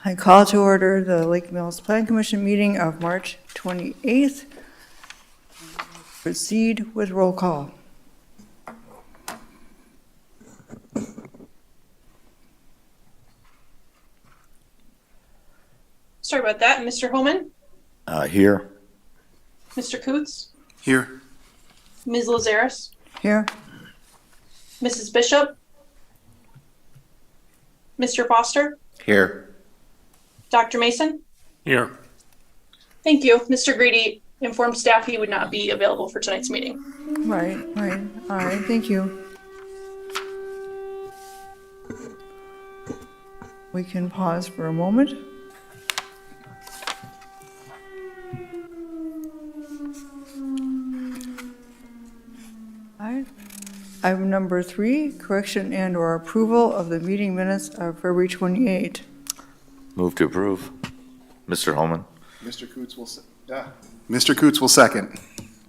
I call to order the Lake Mills Plan Commission meeting of March 28th. Proceed with roll call. Sorry about that. Mr. Holman? Here. Mr. Coots? Here. Ms. Lazaris? Here. Mrs. Bishop? Mr. Foster? Here. Dr. Mason? Here. Thank you. Mr. Grady informed staff he would not be available for tonight's meeting. Right. All right, thank you. We can pause for a moment. All right. Item number 3, correction and/or approval of the meeting minutes of February 28. Move to approve. Mr. Holman. Mr. Coots will second.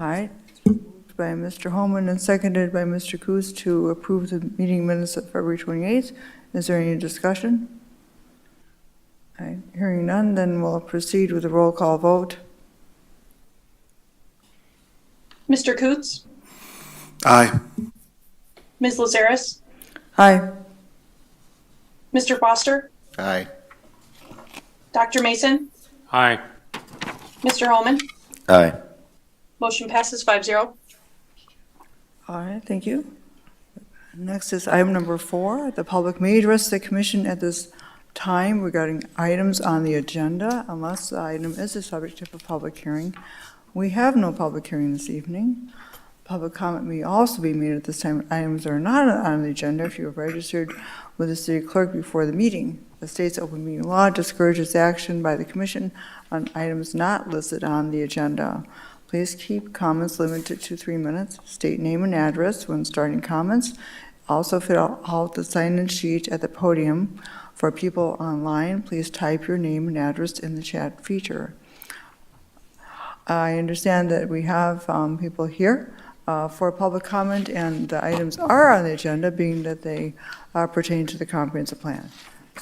All right. Moved by Mr. Holman and seconded by Mr. Coos to approve the meeting minutes of February 28th. Is there any discussion? All right. Hearing none, then we'll proceed with the roll call vote. Mr. Coots? Aye. Ms. Lazaris? Aye. Mr. Foster? Aye. Dr. Mason? Aye. Mr. Holman? Aye. Motion passes 5-0. All right, thank you. Next is item number 4. The public may address the commission at this time regarding items on the agenda unless the item is the subject of a public hearing. We have no public hearing this evening. Public comment may also be made at this time. Items are not on the agenda if you have registered with the city clerk before the meeting. The state's open meeting law discourages action by the commission on items not listed on the agenda. Please keep comments limited to 3 minutes. State name and address when starting comments. Also fill out the sign-in sheet at the podium. For people online, please type your name and address in the chat feature. I understand that we have people here for public comment, and the items are on the agenda, being that they pertain to the comprehensive plan.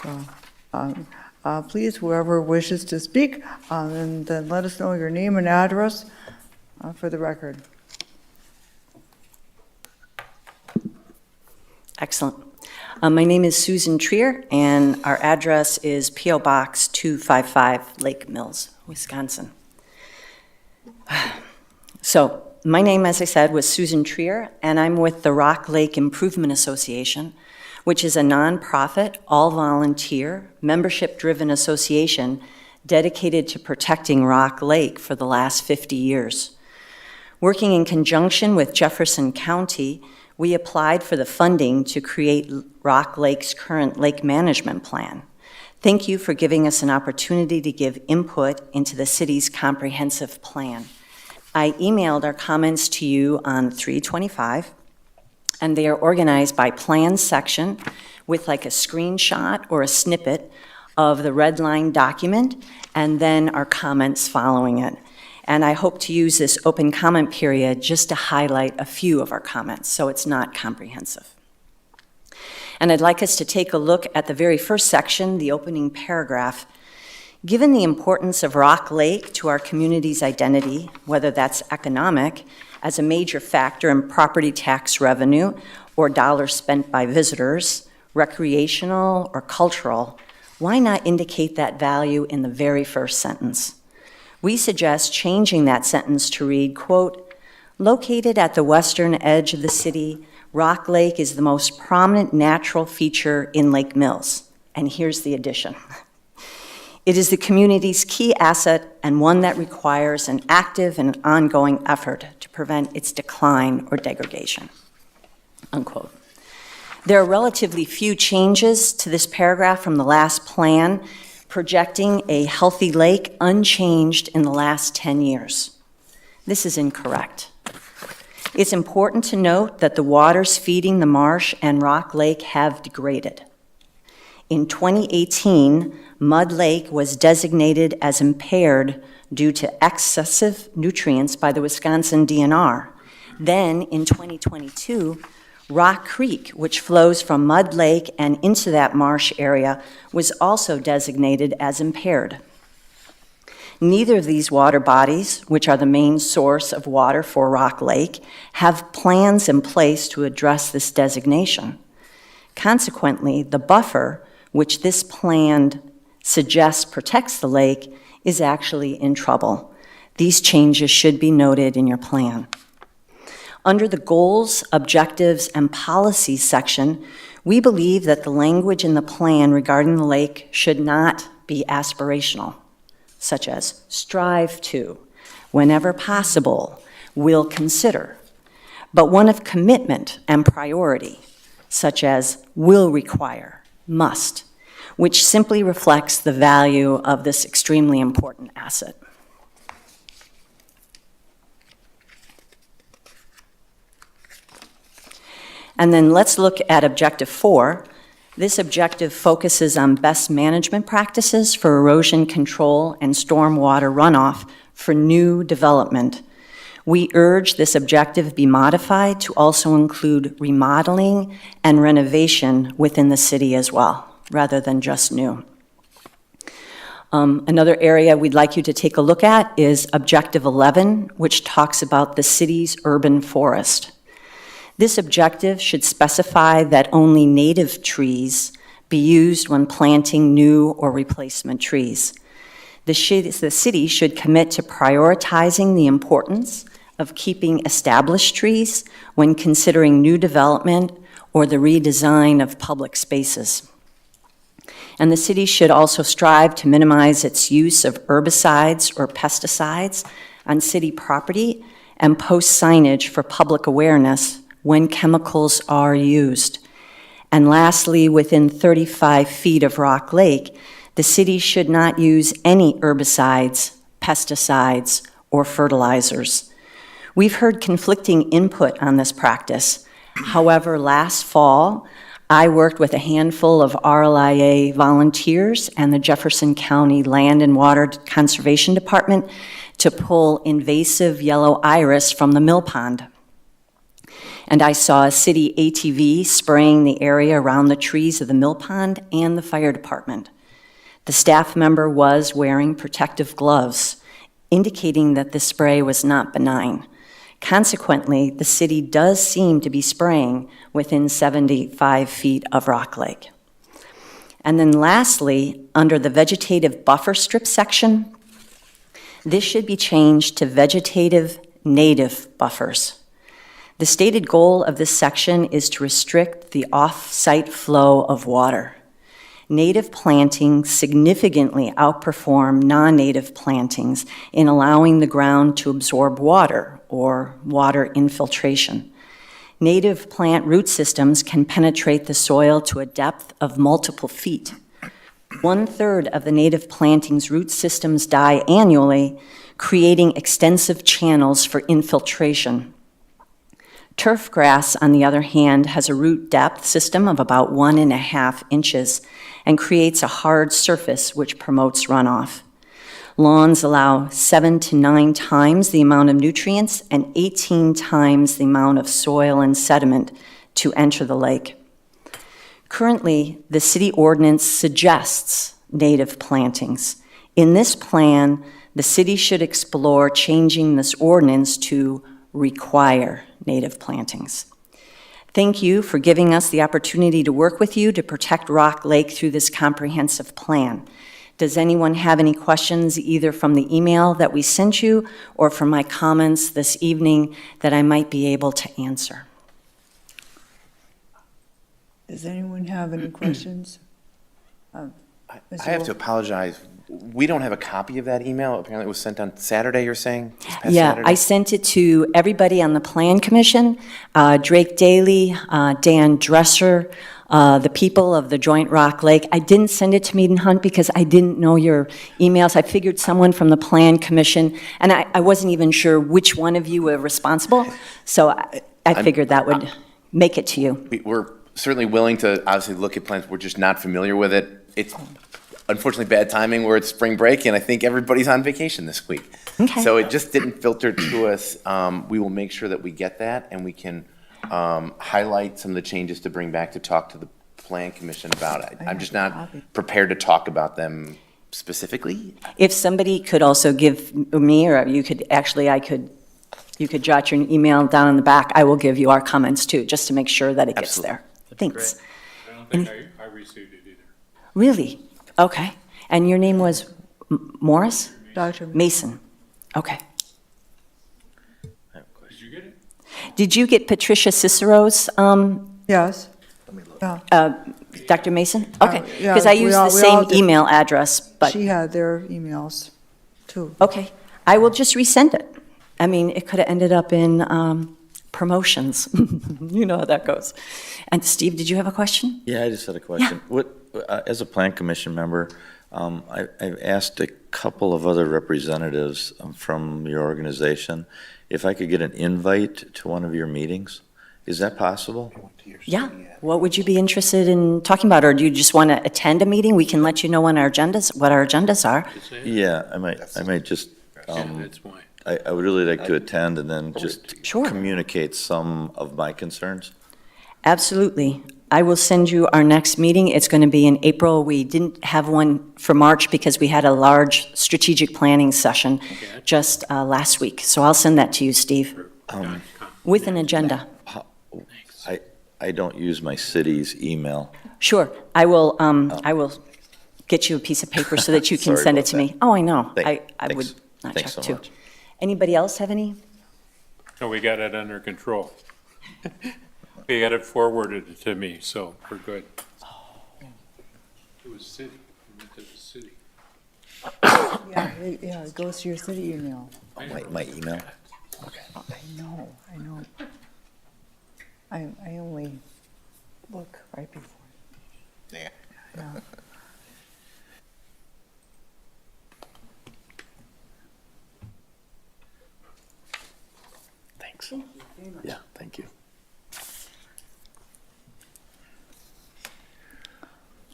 So please, whoever wishes to speak, and then let us know your name and address for the record. Excellent. My name is Susan Trier, and our address is P.O. Box 255, Lake Mills, Wisconsin. So, my name, as I said, was Susan Trier, and I'm with the Rock Lake Improvement Association, which is a nonprofit, all-volunteer, membership-driven association dedicated to protecting Rock Lake for the last 50 years. Working in conjunction with Jefferson County, we applied for the funding to create Rock Lake's current lake management plan. Thank you for giving us an opportunity to give input into the city's comprehensive plan. I emailed our comments to you on 3/25, and they are organized by plan section with like a screenshot or a snippet of the red line document, and then our comments following it. And I hope to use this open comment period just to highlight a few of our comments, so it's not comprehensive. And I'd like us to take a look at the very first section, the opening paragraph. Given the importance of Rock Lake to our community's identity, whether that's economic, as a major factor in property tax revenue or dollars spent by visitors, recreational or cultural, why not indicate that value in the very first sentence? We suggest changing that sentence to read, quote, located at the western edge of the city, Rock Lake is the most prominent natural feature in Lake Mills. And here's the addition. It is the community's key asset and one that requires an active and ongoing effort to prevent its decline or degradation, unquote. There are relatively few changes to this paragraph from the last plan, projecting a healthy lake unchanged in the last 10 years. This is incorrect. It's important to note that the waters feeding the marsh and Rock Lake have degraded. In 2018, Mud Lake was designated as impaired due to excessive nutrients by the Wisconsin DNR. Then, in 2022, Rock Creek, which flows from Mud Lake and into that marsh area, was also designated as impaired. Neither of these water bodies, which are the main source of water for Rock Lake, have plans in place to address this designation. Consequently, the buffer, which this plan suggests protects the lake, is actually in trouble. These changes should be noted in your plan. Under the Goals, Objectives, and Policies section, we believe that the language in the plan regarding the lake should not be aspirational, such as strive to, whenever possible, will consider, but one of commitment and priority, such as will require, must, which simply reflects the value of this extremely important asset. And then let's look at Objective 4. This objective focuses on best management practices for erosion control and stormwater runoff for new development. We urge this objective be modified to also include remodeling and renovation within the city as well, rather than just new. Another area we'd like you to take a look at is Objective 11, which talks about the city's urban forest. This objective should specify that only native trees be used when planting new or replacement trees. The city should commit to prioritizing the importance of keeping established trees when considering new development or the redesign of public spaces. And the city should also strive to minimize its use of herbicides or pesticides on city property and post signage for public awareness when chemicals are used. And lastly, within 35 feet of Rock Lake, the city should not use any herbicides, pesticides, or fertilizers. We've heard conflicting input on this practice. However, last fall, I worked with a handful of RLIA volunteers and the Jefferson County Land and Water Conservation Department to pull invasive yellow iris from the mill pond. And I saw a city ATV spraying the area around the trees of the mill pond and the fire department. The staff member was wearing protective gloves, indicating that the spray was not benign. Consequently, the city does seem to be spraying within 75 feet of Rock Lake. And then lastly, under the vegetative buffer strip section, this should be changed to vegetative native buffers. The stated goal of this section is to restrict the off-site flow of water. Native plantings significantly outperform non-native plantings in allowing the ground to absorb water or water infiltration. Native plant root systems can penetrate the soil to a depth of multiple feet. 1/3 of the native plantings' root systems die annually, creating extensive channels for infiltration. Turf grass, on the other hand, has a root depth system of about 1.5 inches and creates a hard surface which promotes runoff. Lawns allow 7 to 9 times the amount of nutrients and 18 times the amount of soil and sediment to enter the lake. Currently, the city ordinance suggests native plantings. In this plan, the city should explore changing this ordinance to require native plantings. Thank you for giving us the opportunity to work with you to protect Rock Lake through this comprehensive plan. Does anyone have any questions either from the email that we sent you or from my comments this evening that I might be able to answer? Does anyone have any questions? I have to apologize. We don't have a copy of that email. Apparently it was sent on Saturday, you're saying? This past Yeah, Saturday? I sent it to everybody on the Plan Commission, Drake Daly, Dan Dresser, the people of the Joint Rock Lake. I didn't send it to Mead and Hunt because I didn't know your emails. I figured someone from the Plan Commission, and I wasn't even sure which one of you were responsible, so I figured that would make it to you. We're certainly willing to obviously look at plans. We're just not familiar with it. It's unfortunately bad timing where it's spring break, and I think everybody's on vacation this week. Okay. So it just didn't filter to us. We will make sure that we get that, and we can highlight some of the changes to bring back to talk to the Plan Commission about. I'm just not prepared to talk about them specifically. If somebody could also give me, or you could, actually, you could jot your email down in the back. I will give you our comments too, just to make sure that it gets Absolutely. there. Thanks. I don't think I received it either. Really? Okay. And your name was Morris? Dr. Mason? Okay. Did you get it? Did you get Patricia Cicero's, Yes. Dr. Mason? Okay, yeah, because I we used all- the we all same did. email address, but, She had their emails, too. okay. I will just resend it. I mean, it could have ended up in promotions. You know how that goes. And Steve, did you have a question? Yeah, I just had a question. As a Plan Commission member, I've asked a couple of other representatives from your organization if I could get an invite to one of your meetings. Is that possible? Yeah. What would you be interested in talking about, or do you just want to attend a meeting? We can let you know what our agendas are. Yeah, I might just, That's why. I would really like to attend and then just Sure. communicate some of my concerns. Absolutely. I will send you our next meeting. It's going to be in April. We didn't have one for March because we had a large strategic planning session just last week. So I'll send that to you, Steve, with an agenda. I don't use my city's email. Sure. I will get you a piece of paper so that you can Sorry send it about to me. Oh, I know. I Thanks. would not check Thanks so too. much. Anybody else have any? No, we got it under control. We got it forwarded to me, so we're good. It was city, we went to the city. Yeah, it goes to your city email. My email? I know. I only look right before. Yeah. Yeah. Thanks. Yeah, thank you.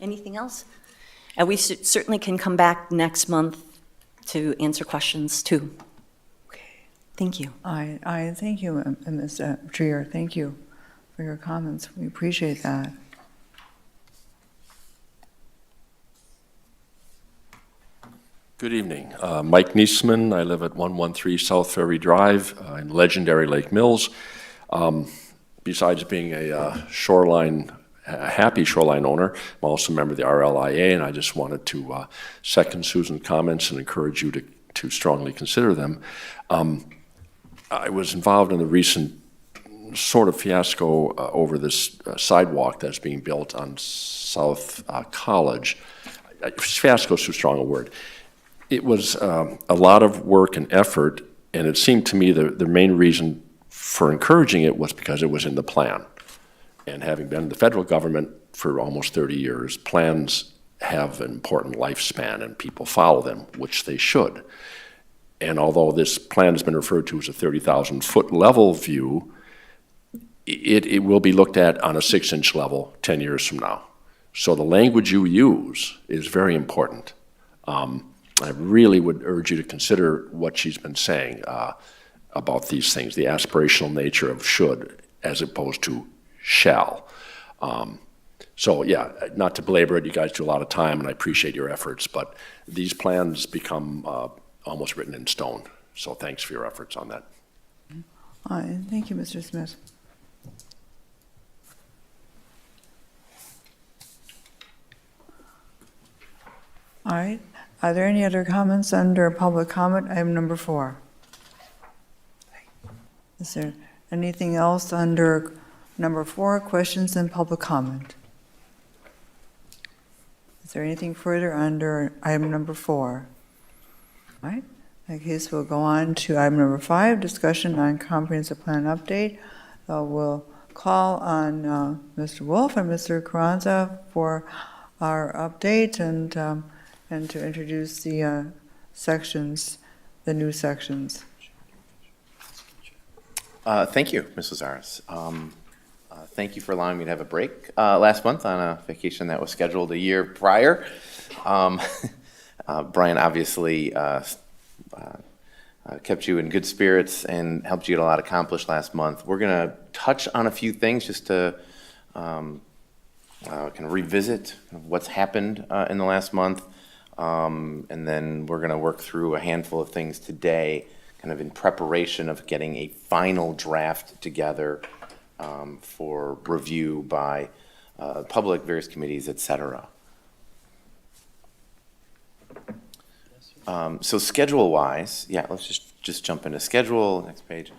Anything else? And we certainly can come back next month to answer questions too. Thank you. I thank you, Ms. Trier. Thank you for your comments. We appreciate that. Good evening. Mike Niesman. I live at 113 South Ferry Drive in legendary Lake Mills. Besides being a happy shoreline owner, I'm also a member of the RLIA, and I just wanted to second Susan's comments and encourage you to strongly consider them. I was involved in the recent sort of fiasco over this sidewalk that's being built on South College. Fiasco is too strong a word. It was a lot of work and effort, and it seemed to me the main reason for encouraging it was because it was in the plan. And having been in the federal government for almost 30 years, plans have an important lifespan and people follow them, which they should. And although this plan has been referred to as a 30,000-foot level view, it will be looked at on a 6-inch level 10 years from now. So the language you use is very important. I really would urge you to consider what she's been saying about these things, the aspirational nature of should as opposed to shall. So yeah, not to belabor it, you guys do a lot of time and I appreciate your efforts, but these plans become almost written in stone. So thanks for your efforts on that. Thank you, Mr. Smith. All right. Are there any other comments under public comment? Item number 4. Is there anything else under number 4, questions and public comment? Is there anything further under item number 4? All right. In that case, we'll go on to item number 5, discussion on comprehensive plan update. We'll call on Mr. Wolf and Mr. Carranza for our update and to introduce the sections, the new sections. Thank you, Mrs. Aris. Thank you for allowing me to have a break last month on a vacation that was scheduled a year prior. Brian obviously kept you in good spirits and helped you get a lot accomplished last month. We're going to touch on a few things just to kind of revisit what's happened in the last month. And then we're going to work through a handful of things today, kind of in preparation of getting a final draft together for review by public, various committees, et cetera. So schedule-wise, yeah, let's just jump into schedule, next page.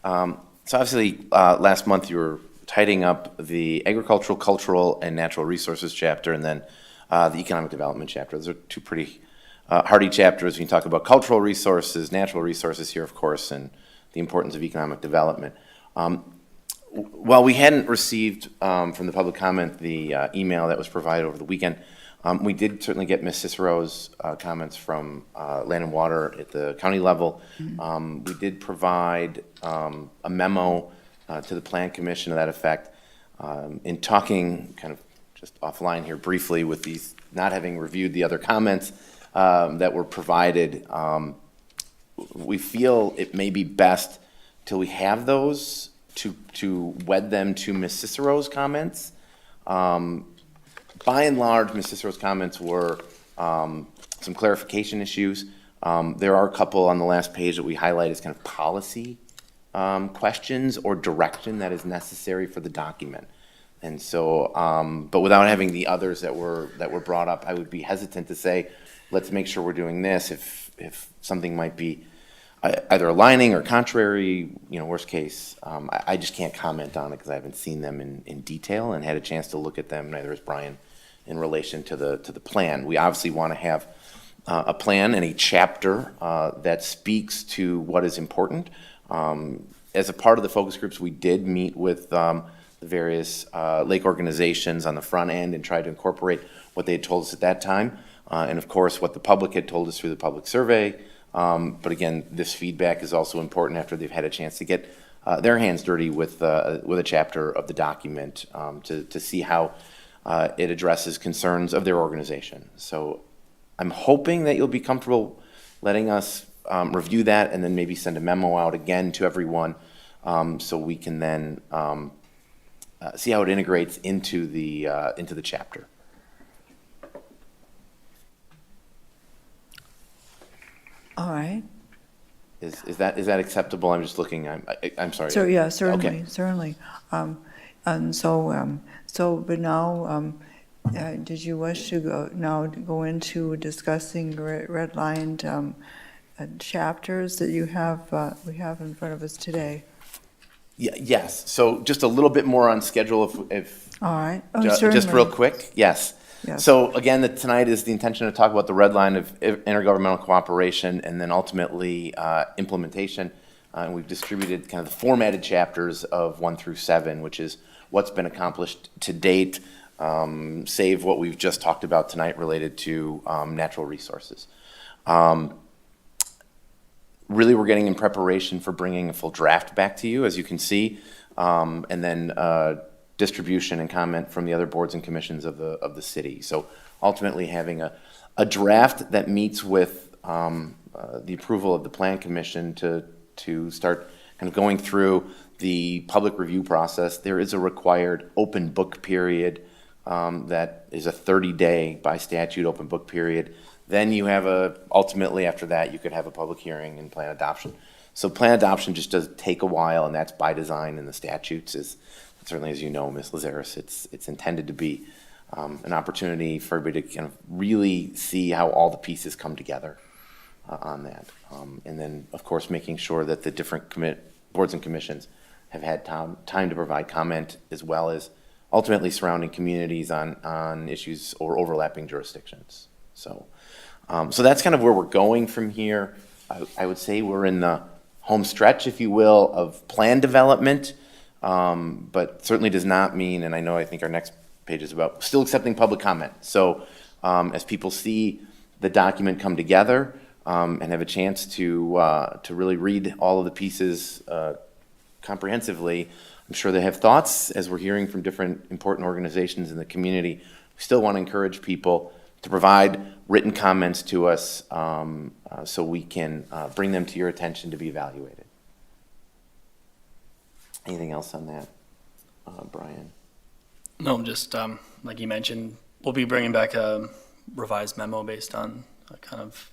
So obviously, last month you were tidying up the agricultural, cultural, and natural resources chapter, and then the economic development chapter. Those are two pretty hearty chapters when you talk about cultural resources, natural resources here, of course, and the importance of economic development. While we hadn't received from the public comment the email that was provided over the weekend, we did certainly get Ms. Cicero's comments from Land and Water at the county level. We did provide a memo to the Plan Commission to that effect. In talking kind of just offline here briefly with these, not having reviewed the other comments that were provided, we feel it may be best till we have those to wed them to Ms. Cicero's comments. By and large, Ms. Cicero's comments were some clarification issues. There are a couple on the last page that we highlight as kind of policy questions or direction that is necessary for the document. And so, but without having the others that were brought up, I would be hesitant to say, let's make sure we're doing this if something might be either aligning or contrary, worst case. I just can't comment on it because I haven't seen them in detail and had a chance to look at them, neither has Brian, in relation to the plan. We obviously want to have a plan and a chapter that speaks to what is important. As a part of the focus groups, we did meet with the various lake organizations on the front end and tried to incorporate what they had told us at that time. And of course, what the public had told us through the public survey. But again, this feedback is also important after they've had a chance to get their hands dirty with a chapter of the document to see how it addresses concerns of their organization. So I'm hoping that you'll be comfortable letting us review that and then maybe send a memo out again to everyone so we can then see how it integrates into the chapter. All right. Is that acceptable? I'm just looking. I'm sorry. So, yeah, certainly, Okay. certainly. And so, but now, did you wish to go into discussing redlined chapters that we have in front of us today? Yeah, yes. So just a little bit more on schedule if All right. Oh, just certainly. real quick. Yes. Yes. So again, tonight is the intention to talk about the red line of intergovernmental cooperation and then ultimately implementation. And we've distributed kind of the formatted chapters of 1 through 7, which is what's been accomplished to date, save what we've just talked about tonight related to natural resources. Really, we're getting in preparation for bringing a full draft back to you, as you can see, and then distribution and comment from the other boards and commissions of the city. So ultimately having a draft that meets with the approval of the Plan Commission to start kind of going through the public review process. There is a required open book period that is a 30-day by statute open book period. Then you have ultimately after that, you could have a public hearing and plan adoption. So plan adoption just does take a while, and that's by design in the statutes. Is certainly, as you know, Ms. Lazaris, it's intended to be an opportunity for everybody to kind of really see how all the pieces come together on that. And then, of course, making sure that the different boards and commissions have had time to provide comment, as well as ultimately surrounding communities on issues or overlapping jurisdictions. So that's kind of where we're going from here. I would say we're in the home stretch, if you will, of plan development, but certainly does not mean, and I think our next page is about still accepting public comment. So as people see the document come together and have a chance to really read all of the pieces comprehensively, I'm sure they have thoughts, as we're hearing from different important organizations in the community. We still want to encourage people to provide written comments to us so we can bring them to your attention to be evaluated. Anything else on that, Brian? No, just like you mentioned, we'll be bringing back a revised memo based on kind of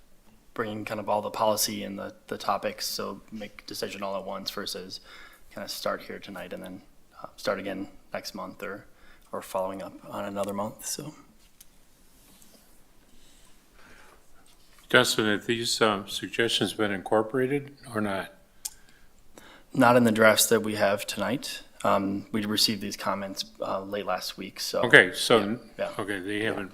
bringing kind of all the policy and the topics, so make a decision all at once versus kind of start here tonight and then start again next month or following up on another month, so. Justin, have these suggestions been incorporated or not? Not in the drafts that we have tonight. We received these comments late last week, so. Okay, so, Yeah. okay, they haven't,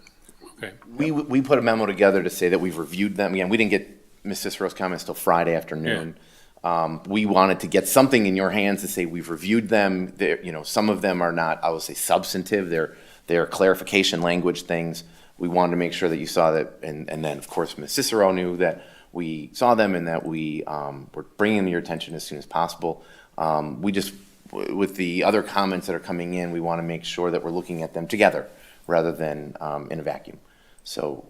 okay. We put a memo together to say that we've reviewed them. Again, we didn't get Ms. Cicero's comments till Friday afternoon. We wanted to get something in your hands to say we've reviewed them. Some of them are not, I would say, substantive. They're clarification language things. We wanted to make sure that you saw that, and then, of course, Ms. Cicero knew that we saw them and that we were bringing them to your attention as soon as possible. With the other comments that are coming in, we want to make sure that we're looking at them together rather than in a vacuum. So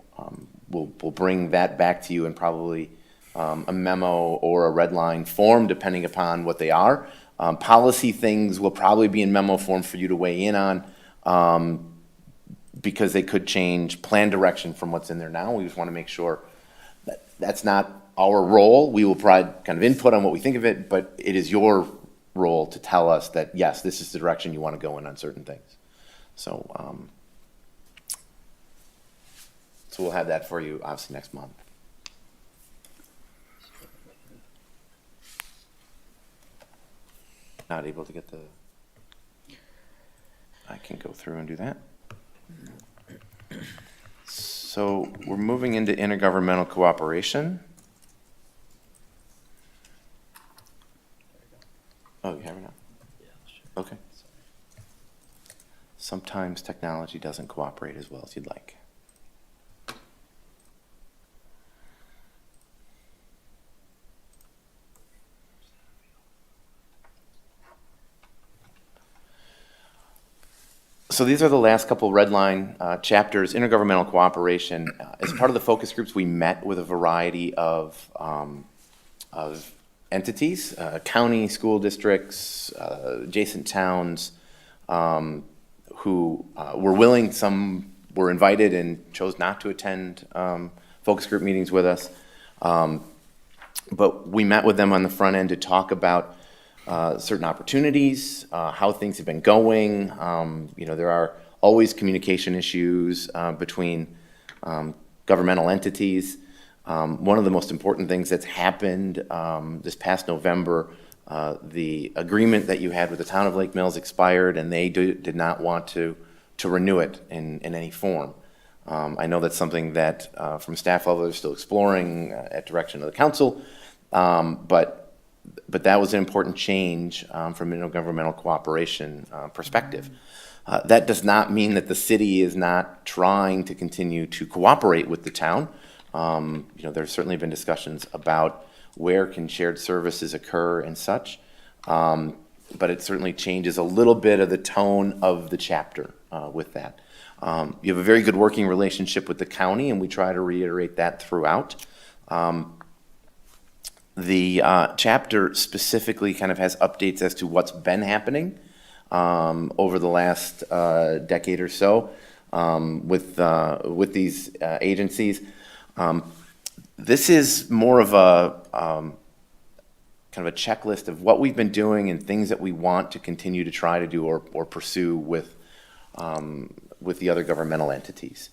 we'll bring that back to you in probably a memo or a red line form, depending upon what they are. Policy things will probably be in memo form for you to weigh in on because they could change plan direction from what's in there now. We just want to make sure that that's not our role. We will provide kind of input on what we think of it, but it is your role to tell us that, yes, this is the direction you want to go in on certain things. So we'll have that for you, obviously, next month. Not able to get I can go through and do that. So we're moving into intergovernmental cooperation. Oh, you have it now? Okay. Sometimes technology doesn't cooperate as well as you'd like. So these are the last couple red line chapters, intergovernmental cooperation. As part of the focus groups, we met with a variety of entities, county, school districts, adjacent towns, who were willing. Some were invited and chose not to attend focus group meetings with us. But we met with them on the front end to talk about certain opportunities, how things have been going. There are always communication issues between governmental entities. One of the most important things that's happened this past November, the agreement that you had with the town of Lake Mills expired, and they did not want to renew it in any form. I know that's something that from staff level they're still exploring at direction of the council, but that was an important change from an intergovernmental cooperation perspective. That does not mean that the city is not trying to continue to cooperate with the town. There's certainly been discussions about where can shared services occur and such, but it certainly changes a little bit of the tone of the chapter with that. You have a very good working relationship with the county, and we try to reiterate that throughout. The chapter specifically kind of has updates as to what's been happening over the last decade or so with these agencies. This is more of a kind of a checklist of what we've been doing and things that we want to continue to try to do or pursue with the other governmental entities.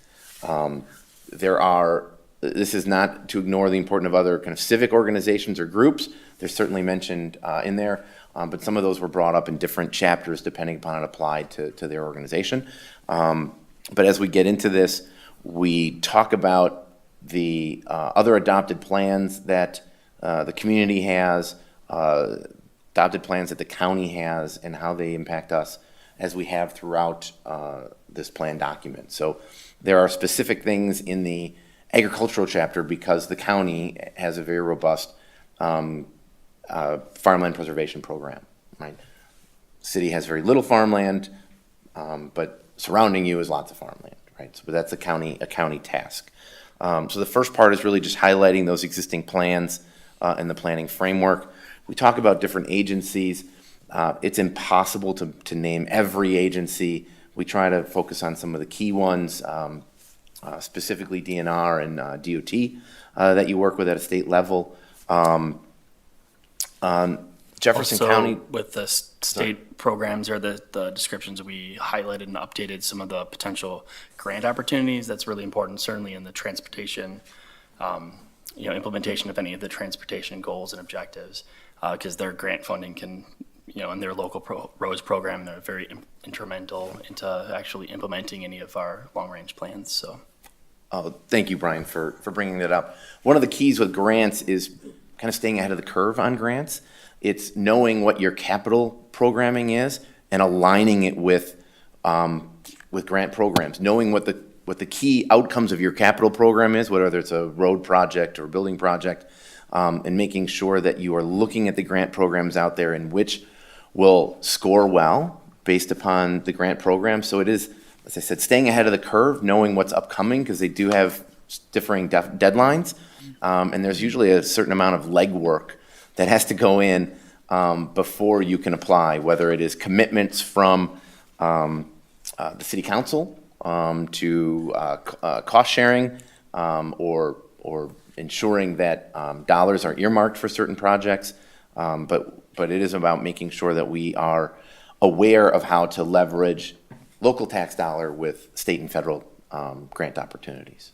This is not to ignore the importance of other kind of civic organizations or groups. They're certainly mentioned in there, but some of those were brought up in different chapters depending upon how it applied to their organization. But as we get into this, we talk about the other adopted plans that the community has, adopted plans that the county has, and how they impact us as we have throughout this plan document. So there are specific things in the agricultural chapter because the county has a very robust farmland preservation program, right? City has very little farmland, but surrounding you is lots of farmland, right? So, but that's a county task. So the first part is really just highlighting those existing plans and the planning framework. We talk about different agencies. It's impossible to name every agency. We try to focus on some of the key ones, specifically DNR and DOT that you work with at a state level. Jefferson Also, County. with the state programs or the descriptions, we highlighted and updated some of the potential grant opportunities. That's really important, certainly in the transportation, implementation of any of the transportation goals and objectives, because their grant funding can, in their local roads program, they're very instrumental into actually implementing any of our long-range plans, so. Oh, thank you, Brian, for bringing that up. One of the keys with grants is kind of staying ahead of the curve on grants. It's knowing what your capital programming is and aligning it with grant programs, knowing what the key outcomes of your capital program is, whether it's a road project or a building project, and making sure that you are looking at the grant programs out there and which will score well based upon the grant program. So it is, as I said, staying ahead of the curve, knowing what's upcoming, because they do have differing deadlines, and there's usually a certain amount of legwork that has to go in before you can apply, whether it is commitments from the city council to cost sharing or ensuring that dollars are earmarked for certain projects. But it is about making sure that we are aware of how to leverage local tax dollar with state and federal grant opportunities.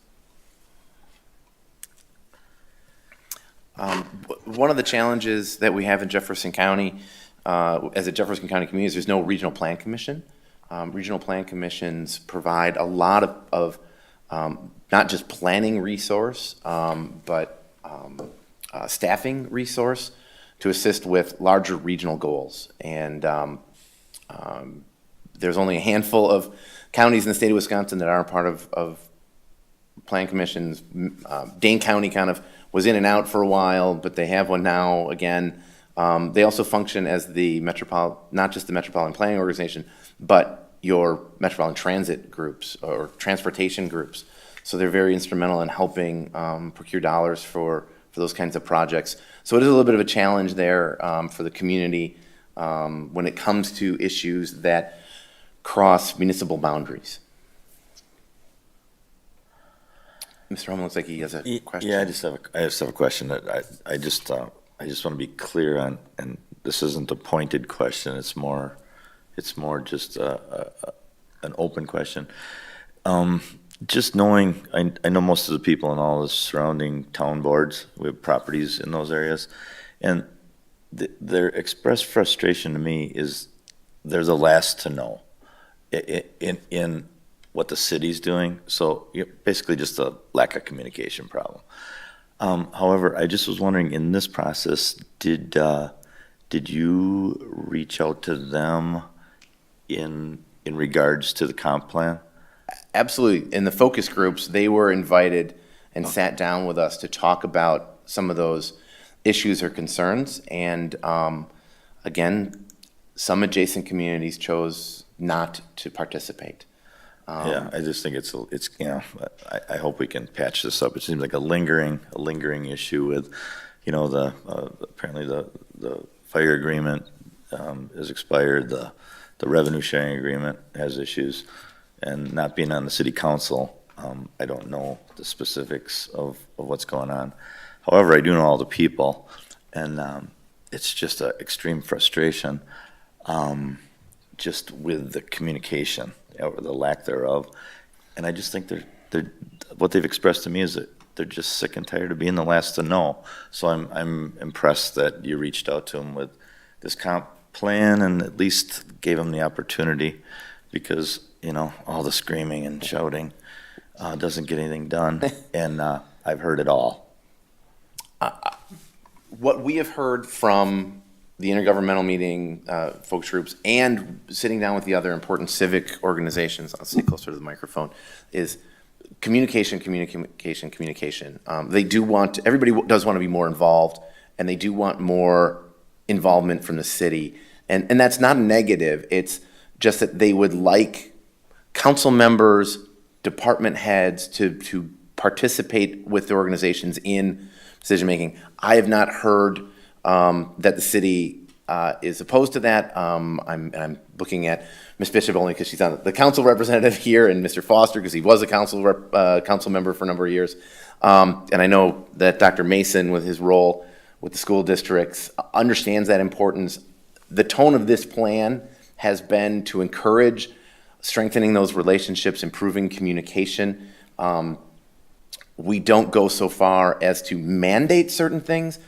One of the challenges that we have in Jefferson County, as a Jefferson County community, is there's no regional plan commission. Regional plan commissions provide a lot of not just planning resource, but staffing resource to assist with larger regional goals. And there's only a handful of counties in the state of Wisconsin that aren't part of plan commissions. Dane County kind of was in and out for a while, but they have one now again. They also function as the not just the Metropolitan Planning Organization, but your Metropolitan Transit groups or transportation groups. So they're very instrumental in helping procure dollars for those kinds of projects. So it is a little bit of a challenge there for the community when it comes to issues that cross municipal boundaries. Mr. Holman looks like he has a question. Yeah, I just have a question that I just want to be clear on, and this isn't a pointed question. It's more just an open question. Just knowing, I know most of the people in all the surrounding town boards, we have properties in those areas, and their expressed frustration to me is they're the last to know in what the city's doing. So basically just a lack of communication problem. However, I just was wondering, in this process, did you reach out to them in regards to the comp plan? Absolutely. In the focus groups, they were invited and sat down with us to talk about some of those issues or concerns. And again, some adjacent communities chose not to participapate. Yeah, I just think it's I hope we can patch this up. It seems like a lingering issue with, apparently the fire agreement is expired, the revenue sharing agreement has issues, and not being on the city council, I don't know the specifics of what's going on. However, I do know all the people, and it's just an extreme frustration just with the communication or the lack thereof. And I just think they're what they've expressed to me is that they're just sick and tired of being the last to know. So I'm impressed that you reached out to them with this comp plan and at least gave them the opportunity, because all the screaming and shouting doesn't get anything done, and I've heard it all. What we have heard from the intergovernmental meeting, folks groups, and sitting down with the other important civic organizations, I'll stay closer to the microphone, is communication. They do everybody does want to be more involved, and they do want more involvement from the city. And that's not a negative. It's just that they would like council members department heads to participate with the organizations in decision-making. I have not heard that the city is opposed to that. I'm looking at Ms. Bishop only because she's on the council representative here, and Mr. Foster because he was a council member for a number of years. And I know that Dr. Mason, with his role with the school districts, understands that importance. The tone of this plan has been to encourage strengthening those relationships, improving communication. We don't go so far as to mandate certain things.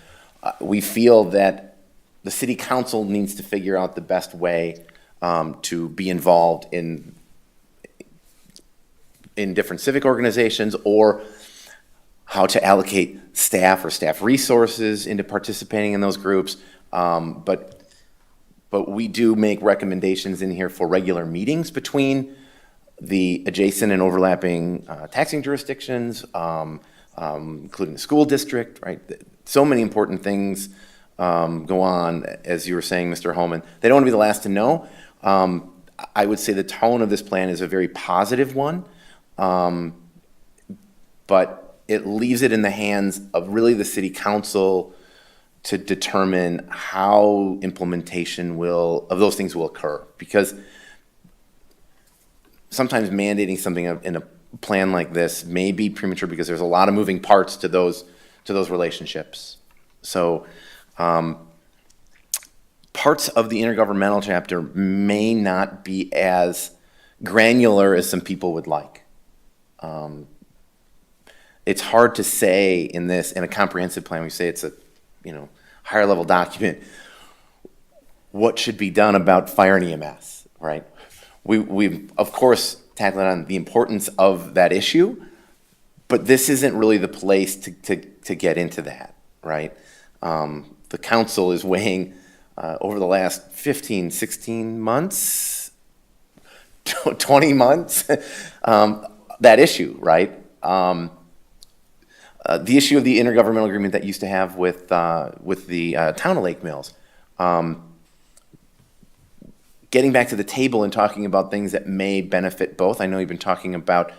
We feel that the city council needs to figure out the best way to be involved in different civic organizations, or how to allocate staff or staff resources into participating in those groups. But we do make recommendations in here for regular meetings between the adjacent and overlapping taxing jurisdictions, including the school district, right? So many important things go on, as you were saying, Mr. Holman. They don't want to be the last to know. I would say the tone of this plan is a very positive one, but it leaves it in the hands of really the city council to determine how implementation of those things will occur. Because sometimes mandating something in a plan like this may be premature because there's a lot of moving parts to those relationships. So parts of the intergovernmental chapter may not be as granular as some people would like. It's hard to say in a comprehensive plan, we say it's a higher level document, what should be done about fire and EMS, right? We've of course tackled on the importance of that issue, but this isn't really the place to get into that, right? The council is weighing over the last 15, 16 months, 20 months, that issue, right? The issue of the intergovernmental agreement that used to have with the town of Lake Mills. Getting back to the table and talking about things that may benefit both. I know you've been talking about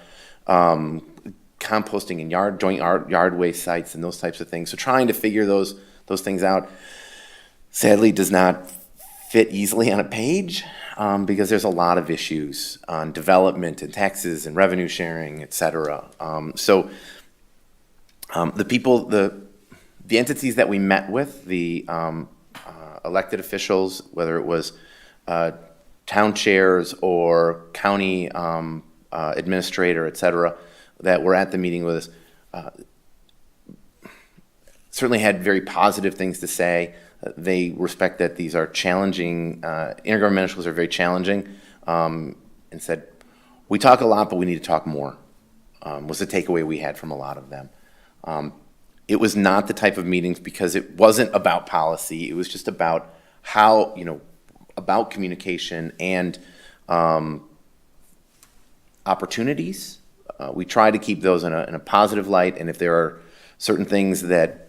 composting and joint yard waste sites and those types of things. So trying to figure those things out, sadly, does not fit easily on a page because there's a lot of issues on development and taxes and revenue sharing, et cetera. The entities that we met with, the elected officials, whether it was town chairs or county administrator, et cetera, that were at the meeting with us, certainly had very positive things to say. They respect that these are challenging, intergovernmental issues are very challenging, and said, we talk a lot, but we need to talk more, was the takeaway we had from a lot of them. It was not the type of meetings because it wasn't about policy. It was just about how, about communication and opportunities. We try to keep those in a positive light, and if there are certain things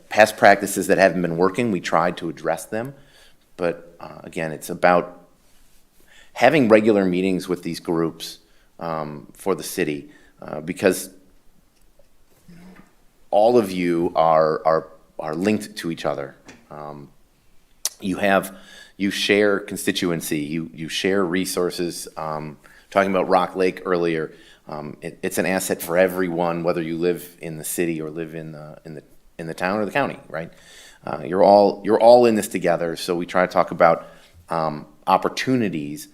past practices that haven't been working, we tried to address them. But again, it's about having regular meetings with these groups for the city because all of you are linked to each other. You share constituency, you share resources. Talking about Rock Lake earlier, it's an asset for everyone, whether you live in the city or live in the town or the county, right? You're all in this together. So we try to talk about opportunities,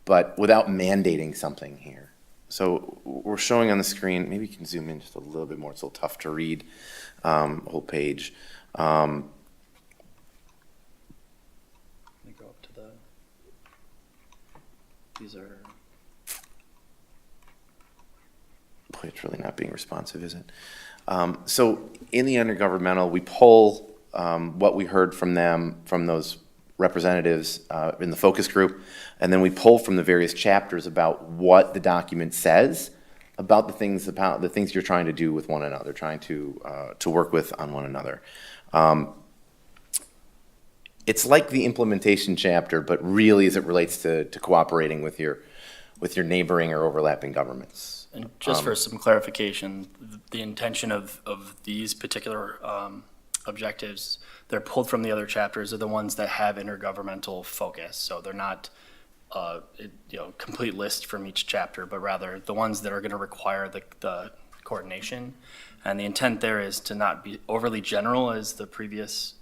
but without mandating something here. So we're showing on the screen, maybe you can zoom in just a little bit more. It's a little tough to read, whole page. Let me go up to these are. Boy, it's really not being responsive, is it? So in the intergovernmental, we pull what we heard from them, from those representatives in the focus group, and then we pull from the various chapters about what the document says about the things you're trying to do with one another, trying to work with on one another. It's like the implementation chapter, but really as it relates to cooperating with your neighboring or overlapping governments. And just for some clarification, the intention of these particular objectives, they're pulled from the other chapters, are the ones that have intergovernmental focus. So they're not complete list from each chapter, but rather the ones that are going to require the coordination. And the intent there is to not be overly general as the previous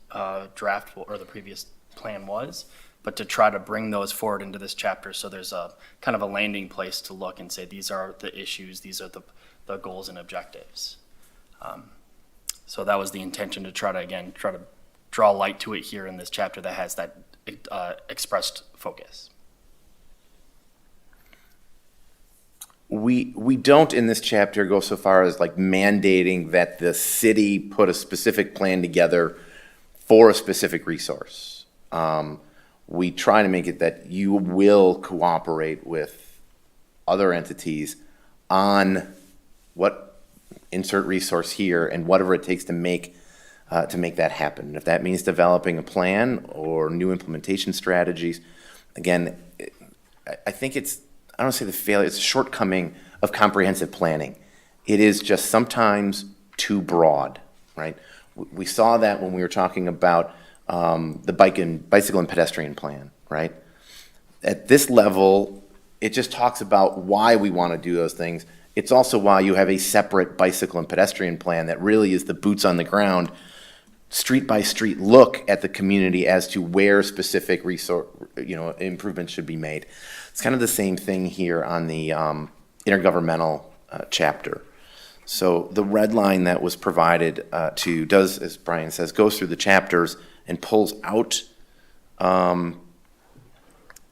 draft or the previous plan was, but to try to bring those forward into this chapter so there's a kind of a landing place to look and say these are the issues, these are the goals and objectives. So that was the intention, to try to draw light to it here in this chapter that has that expressed focus. We don't in this chapter go so far as like mandating that the city put a specific plan together for a specific resource. We try to make it that you will cooperate with other entities on what insert resource here and whatever it takes to make that happen. If that means developing a plan or new implementation strategies, again, I think I don't say the failure, it's a shortcoming of comprehensive planning. It is just sometimes too broad, right? We saw that when we were talking about the bicycle and pedestrian plan, right? At this level, it just talks about why we want to do those things. It's also why you have a separate bicycle and pedestrian plan that really is the boots on the ground, street by street look at the community as to where specific improvements should be made. It's kind of the same thing here on the intergovernmental chapter. So the red line that was provided does, as Brian says, goes through the chapters and pulls out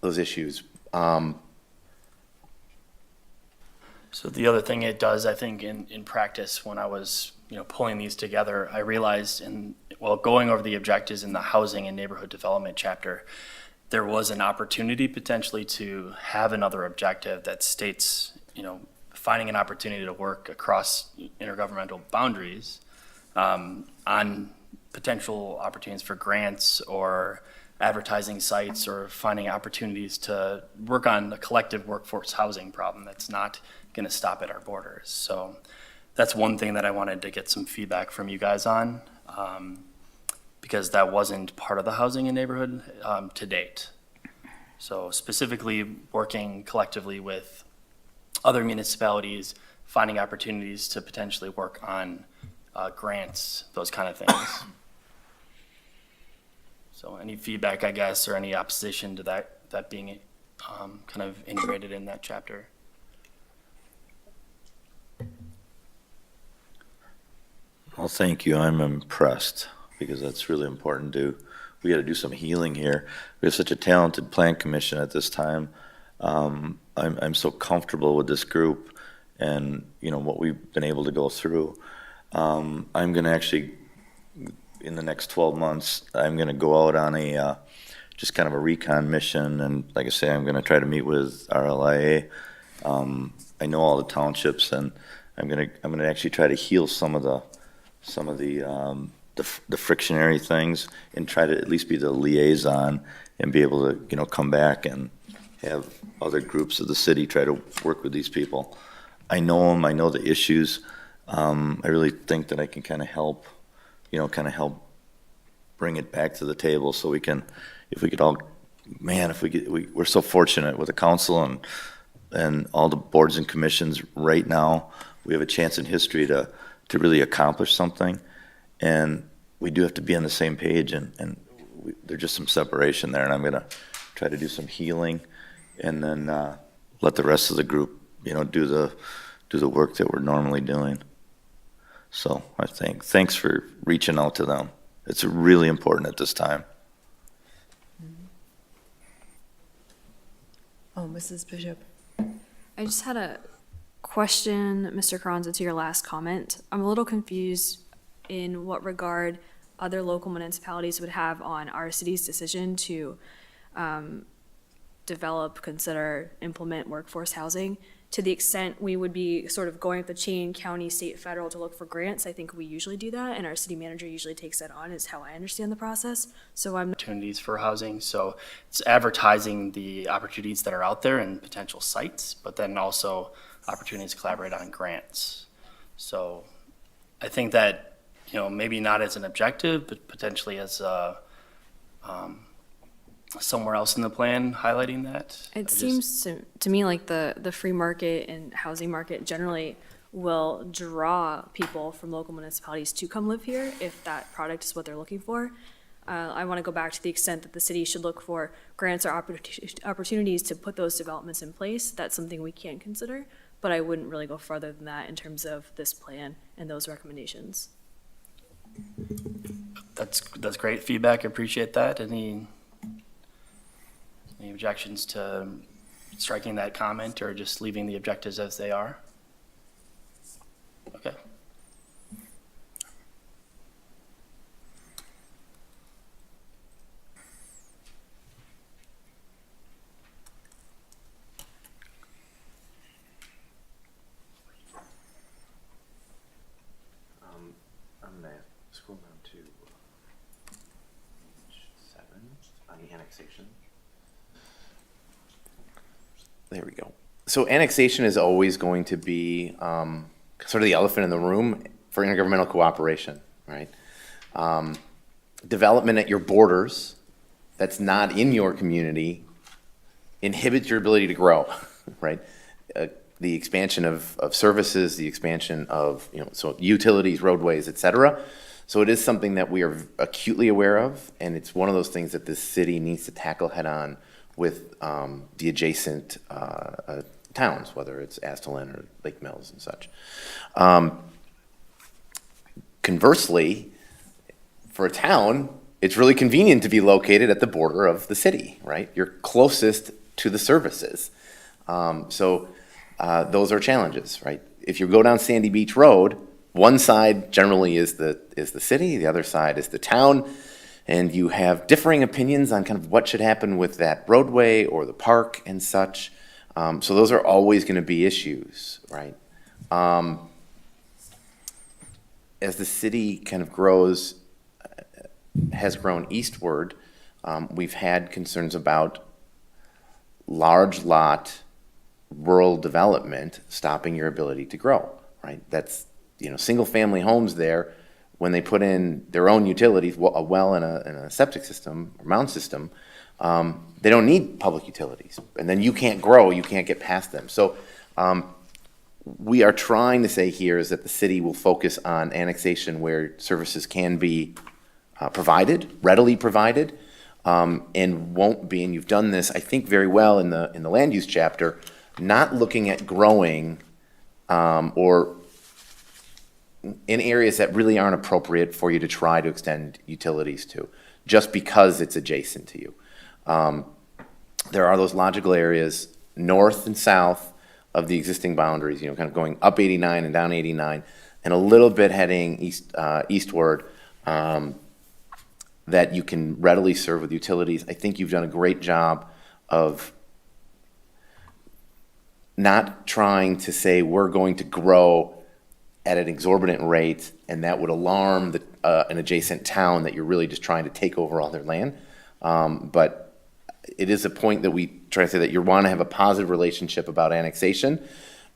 those issues. So the other thing it does, I think, in practice, when I was pulling these together, I realized going over the objectives in the housing and neighborhood development chapter, there was an opportunity potentially to have another objective that states, finding an opportunity to work across intergovernmental boundaries on potential opportunities for grants or advertising sites, or finding opportunities to work on a collective workforce housing problem that's not going to stop at our borders. So that's one thing that I wanted to get some feedback from you guys on, because that wasn't part of the housing and neighborhood to date. So specifically working collectively with other municipalities, finding opportunities to potentially work on grants, those kind of things. So any feedback, I guess, or any opposition to that being kind of integrated in that chapter? Well, thank you. I'm impressed, because that's really important we got to do some healing here. We have such a talented plan commission at this time. I'm so comfortable with this group and what we've been able to go through. I'm going to actually, in the next 12 months, I'm going to go out on a just kind of a recon mission, and like I say, I'm going to try to meet with RLIA. I know all the townships, and I'm going to actually try to heal some of the frictionary things, and try to at least be the liaison and be able to come back and have other groups of the city try to work with these people. I know them. I know the issues. I really think that I can kind of help bring it back to the table, so we're so fortunate with the council and all the boards and commissions right now. We have a chance in history to really accomplish something, and we do have to be on the same page, and there's just some separation there, and I'm going to try to do some healing, and then let the rest of the group do the work that we're normally doing. So I think thanks for reaching out to them. It's really important at this time. Oh, Mrs. Bishop. I just had a question, Mr. Carranza, to your last comment. I'm a little confused in what regard other local municipalities would have on our city's decision to develop, consider, implement workforce housing. To the extent we would be sort of going up the chain, county, state, federal, to look for grants, I think we usually do that, and our city manager usually takes that on, is how I understand the process. So Opportunities for housing. So it's advertising the opportunities that are out there and potential sites, but then also opportunities to collaborate on grants. So I think that, maybe not as an objective, but potentially as somewhere else in the plan highlighting that. It seems to me like the free market and housing market generally will draw people from local municipalities to come live here if that product is what they're looking for. I want to go back to the extent that the city should look for grants or opportunities to put those developments in place. That's something we can consider, but I wouldn't really go farther than that in terms of this plan and those recommendations. That's great feedback. I appreciate that. Any objections to striking that comment or just leaving the objectives as they are? Okay. I'm going to scroll down to page 7 on the annexation. There we go. So annexation is always going to be sort of the elephant in the room for intergovernmental cooperation, right? Development at your borders that's not in your community inhibits your ability to grow, right? The expansion of services, the expansion of, so utilities, roadways, et cetera. So it is something that we are acutely aware of, and it's one of those things that this city needs to tackle head on with the adjacent towns, whether it's Astelin or Lake Mills and such. Conversely, for a town, it's really convenient to be located at the border of the city, right? You're closest to the services. So those are challenges, right? If you go down Sandy Beach Road, one side generally is the city, the other side is the town, and you have differing opinions on kind of what should happen with that roadway or the park and such. So those are always going to be issues, right? As the city kind of grows, has grown eastward, we've had concerns about large lot rural development stopping your ability to grow, right? That's, single family homes there, when they put in their own utilities, a well and a septic system or mound system, they don't need public utilities. And then you can't grow, you can't get past them. So we are trying to say here is that the city will focus on annexation where services can be provided, readily provided, and won't be, and you've done this, I think, very well in the land use chapter, not looking at growing or in areas that really aren't appropriate for you to try to extend utilities to, just because it's adjacent to you. There are those logical areas north and south of the existing boundaries, kind of going up 89 and down 89, and a little bit heading eastward, that you can readily serve with utilities. I think you've done a great job of not trying to say we're going to grow at an exorbitant rate and that would alarm an adjacent town that you're really just trying to take over all their land. But it is a point that we try to say that you want to have a positive relationship about annexation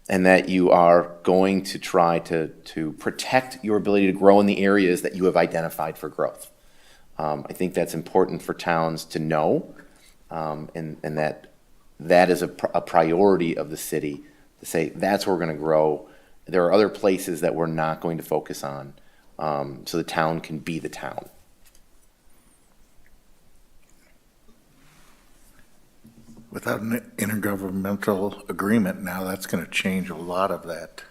and that you are going to try to protect your ability to grow in the areas that you have identified for growth. I think that's important for towns to know, and that is a priority of the city to say that's where we're going to grow. There are other places that we're not going to focus on, so the town can be the town. Without an intergovernmental agreement now, that's going to change a lot of that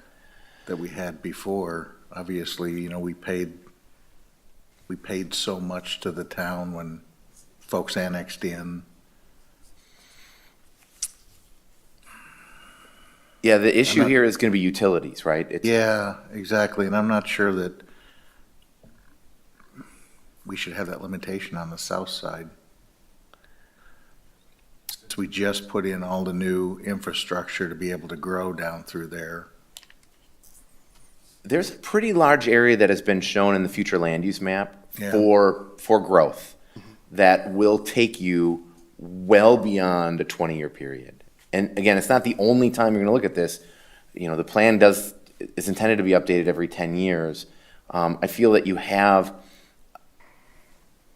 we had before. Obviously, we paid so much to the town when folks annexed in. Yeah, the issue here is going to be utilities, right? Yeah, exactly, and I'm not sure that we should have that limitation on the south side. Since we just put in all the new infrastructure to be able to grow down through there. There's a pretty large area that has been shown in the future land use map Yeah. for growth that will take you well beyond a 20-year period. And again, it's not the only time you're going to look at this. the plan is intended to be updated every 10 years. I feel that you have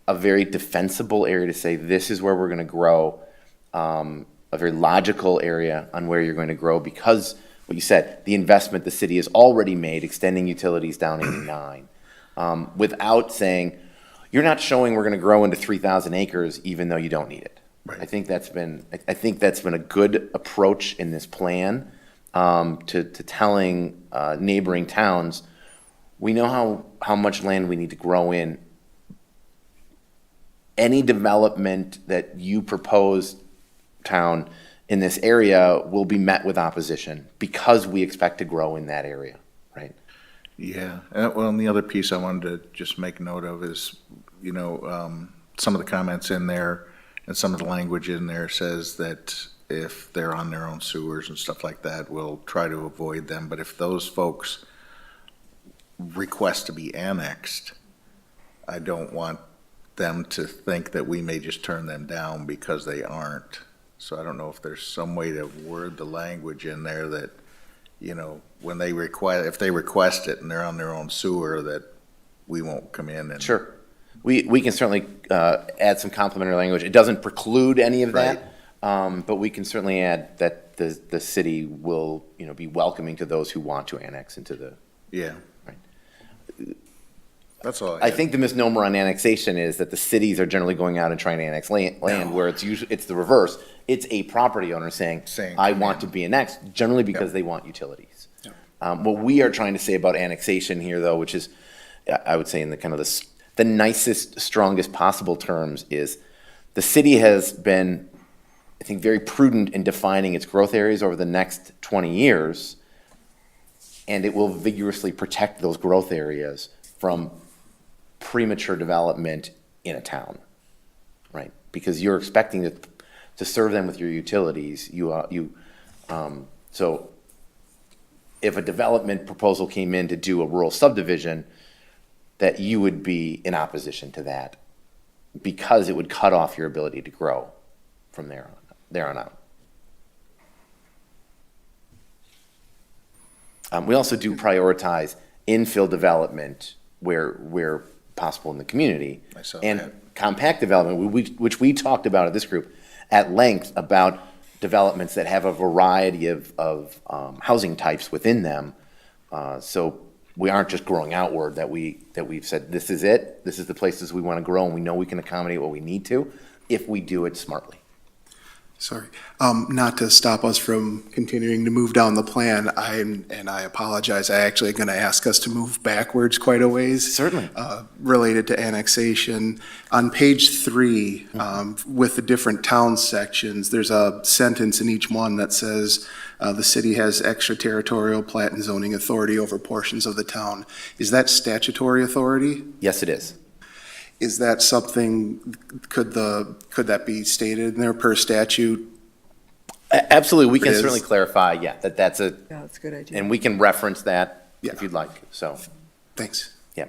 a very defensible area to say, this is where we're going to grow, a very logical area on where you're going to grow, because what you said, the investment the city has already made, extending utilities down 89, without saying, you're not showing we're going to grow into 3,000 acres even though you don't need it. Right. I think that's been a good approach in this plan, to telling neighboring towns, we know how much land we need to grow in. Any development that you propose, town, in this area will be met with opposition because we expect to grow in that area, right? Yeah, well, and the other piece I wanted to just make note of is, some of the comments in there and some of the language in there says that if they're on their own sewers and stuff like that, we'll try to avoid them. But if those folks request to be annexed, I don't want them to think that we may just turn them down because they aren't. So I don't know if there's some way to word the language in there that, when they if they request it and they're on their own sewer, that we won't come in and. Sure. We can certainly add some complementary language. It doesn't preclude any of that, but we can certainly add that the city will, be welcoming to those who want to annex into the. Yeah. Right. That's all I think the misnomer on annexation is that the cities are generally going out and trying to annex land where it's the reverse. It's a property owner saying I want to be annexed, generally because they want utilities. What we are trying to say about annexation here, though, which is, I would say in the kind of the nicest, strongest possible terms, is the city has been, I think, very prudent in defining its growth areas over the next 20 years, and it will vigorously protect those growth areas from premature development in a town, right? Because you're expecting to serve them with your utilities. So if a development proposal came in to do a rural subdivision, that you would be in opposition to that because it would cut off your ability to grow from there on out. We also do prioritize infill development where possible in the community, and compact development, which we talked about at this group at length, about developments that have a variety of housing types within them. So we aren't just growing outward, that we've said, this is it, this is the places we want to grow, and we know we can accommodate what we need to if we do it smartly. Sorry, not to stop us from continuing to move down the plan, I apologize, I actually am going to ask us to move backwards quite a ways. Certainly. Related to annexation. On page 3, with the different town sections, there's a sentence in each one that says, the city has extraterritorial plat and zoning authority over portions of the town. Is that statutory authority? Yes, it is. Is that something, could that be stated in there per statute? Absolutely, we can certainly clarify, that's a. Yeah, that's a good idea. And we can reference that if you'd like, so. Thanks. Yeah.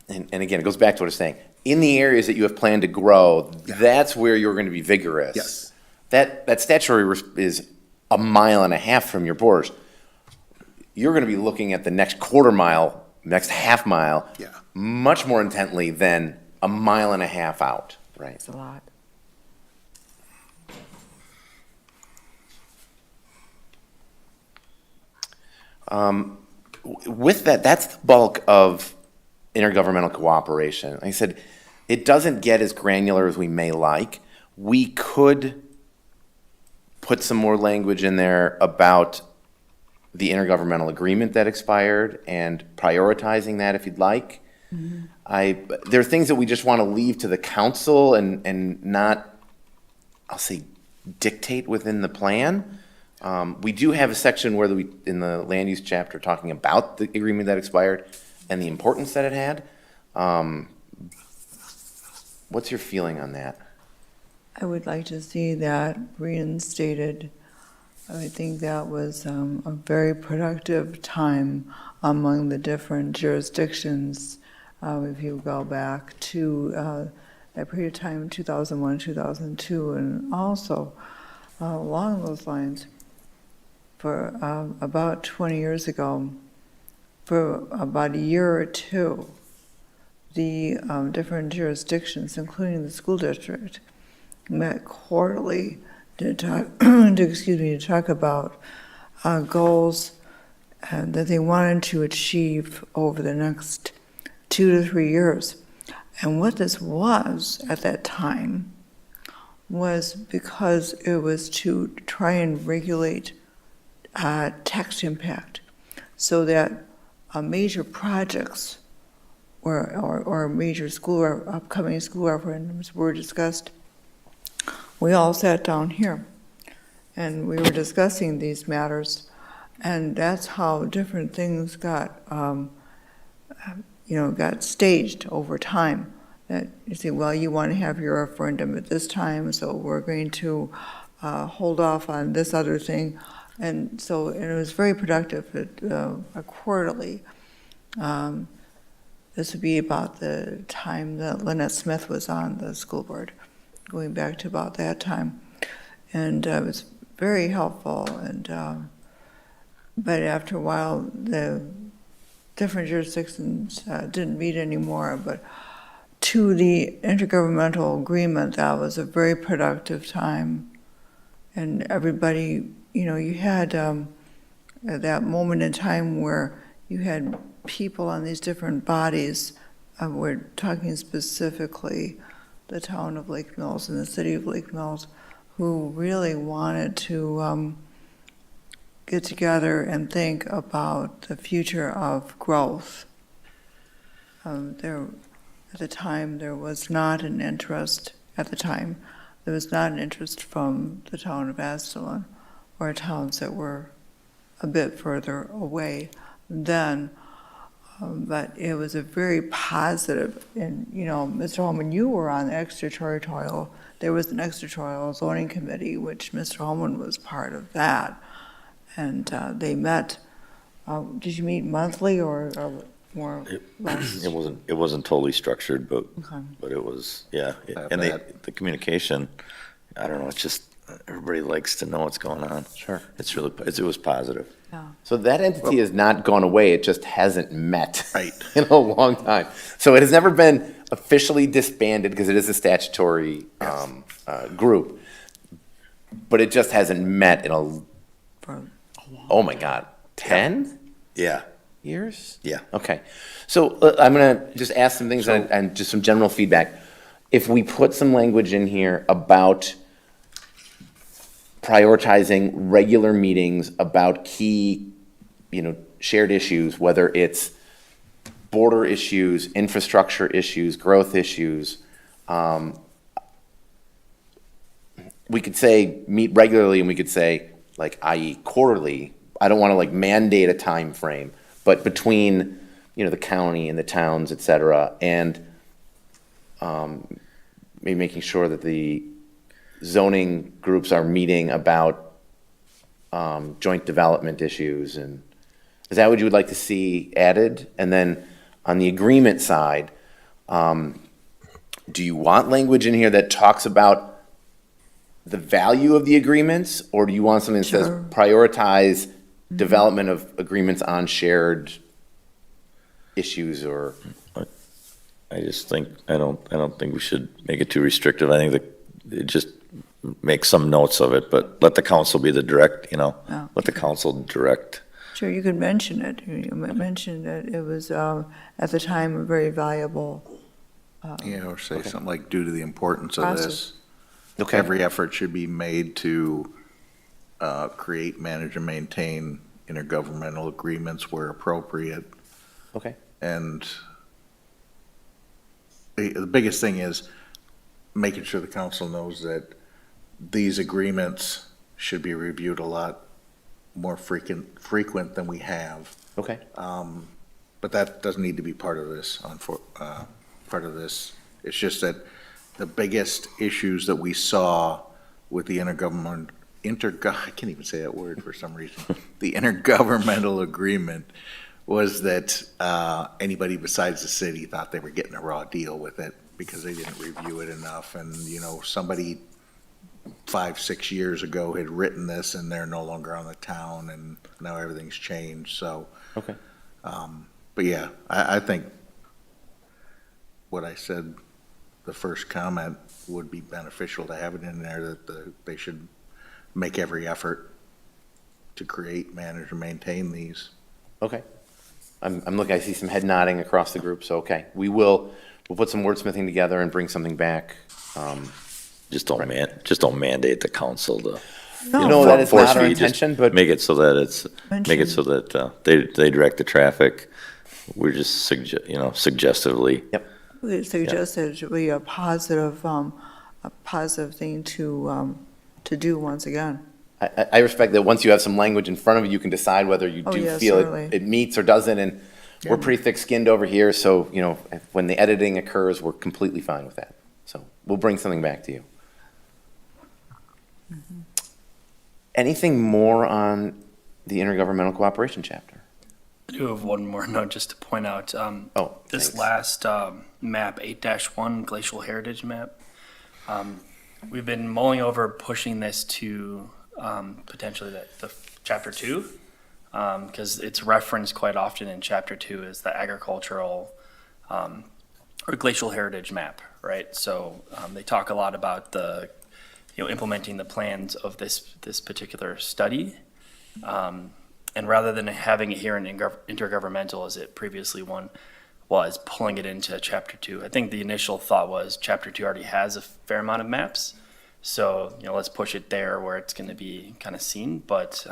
And again, it goes back to what I was saying. In the areas that you have planned to grow, that's where you're going to be vigorous. Yes. That statutory is 1.5 miles from your borders. You're going to be looking at the next quarter mile, next half mile, much more intently than 1.5 miles out, right? It's a lot. With that, that's the bulk of intergovernmental cooperation. Like I said, it doesn't get as granular as we may like. We could put some more language in there about the intergovernmental agreement that expired and prioritizing that if you'd like. There are things that we just want to leave to the council and not, I'll say, dictate within the plan. We do have a section where in the land use chapter talking about the agreement that expired and the importance that it had. What's your feeling on that? I would like to see that reinstated. I think that was a very productive time among the different jurisdictions. If you go back to that period of time, 2001, 2002, and also along those lines, for about 20 years ago, for about a year or two, the different jurisdictions, including the school district, met quarterly to talk, to talk about goals that they wanted to achieve over the next 2 to 3 years. And what this was at that time was because it was to try and regulate tax impact, so that major projects or major upcoming school referendums were discussed. We all sat down here and we were discussing these matters, and that's how different things got staged over time. That you say, well, you want to have your referendum at this time, so we're going to hold off on this other thing. And so it was very productive quarterly. This would be about the time that Lynette Smith was on the school board, going back to about that time. And it was very helpful. And but after a while, the different jurisdictions didn't meet anymore. But to the intergovernmental agreement, that was a very productive time. And everybody, you had that moment in time where you had people on these different bodies. We're talking specifically the town of Lake Mills and the city of Lake Mills, who really wanted to get together and think about the future of growth. At the time, there was not an interest from the town of Asselin or towns that were a bit further away then. But it was a very positive, and Mr. Holman, you were on the extraterritorial. There was an extraterritorial zoning committee, which Mr. Holman was part of that, and they met. Did you meet monthly or more? Less? It wasn't totally structured, but Okay. but it was, yeah. And the communication, I don't know. It's just everybody likes to know what's going on. Sure. It was positive. Yeah. So that entity has not gone away, it just hasn't met Right. in a long time. So it has never been officially disbanded, because it is a statutory group, but it just hasn't met in oh my God, 10 Yeah. years? Yeah. Okay. So I'm going to just ask some things and just some general feedback. If we put some language in here about prioritizing regular meetings about key, shared issues, whether it's border issues, infrastructure issues, growth issues, we could say meet regularly, and we could say, i.e. quarterly. I don't want to mandate a time frame, but between, the county and the towns, et cetera, and maybe making sure that the zoning groups are meeting about joint development issues. And is that what you would like to see added? And then on the agreement side, do you want language in here that talks about the value of the agreements, or do you want something that says Sure. prioritize development of agreements on shared issues? Or I just think, I don't think we should make it too restrictive. I think that it just make some notes of it, but let the council be the direct, Yeah. let the council direct. Sure, you could mention it. You mentioned that it was, at the time, a very valuable Or say something like, due to the importance of Process. this, Okay. every effort should be made to create, manage, and maintain intergovernmental agreements where appropriate. Okay. And the biggest thing is making sure the council knows that these agreements should be reviewed a lot more frequent than we have. Okay. But that doesn't need to be part of this, It's just that the biggest issues that we saw with the I can't even say that word for some reason, the intergovernmental agreement, was that anybody besides the city thought they were getting a raw deal with it because they didn't review it enough. And, somebody 5, 6 years ago had written this and they're no longer on the town and now everything's changed, so. Okay. But yeah, I think what I said, the first comment would be beneficial to have it in there, that they should make every effort to create, manage, and maintain these. Okay. I'm looking, I see some head nodding across the group, so okay. We'll put some wordsmithing together and bring something back. Just don't mandate the council to. No, that is force not our feed, just intention, but. Make it so that they direct the traffic. We're just suggestively. Yep. We suggest that it should be a positive thing to do once again. I respect that once you have some language in front of you, you can decide whether you Oh, do yeah, feel certainly. it meets or doesn't, and we're Yeah. pretty thick-skinned over here, so, when the editing occurs, we're completely fine with that. So we'll bring something back to you. Mm-hmm. Anything more on the intergovernmental cooperation chapter? I do have one more note just to point out. This thanks. last map, 8-1 Glacial Heritage Map, we've been mulling over pushing this to potentially the chapter 2, because it's referenced quite often in chapter 2 as the agricultural or glacial heritage map, right? So they talk a lot about the implementing the plans of this particular study. And rather than having it here in intergovernmental as it previously was, pulling it into chapter 2. I think the initial thought was chapter 2 already has a fair amount of maps. So, let's push it there where it's going to be kind of seen. But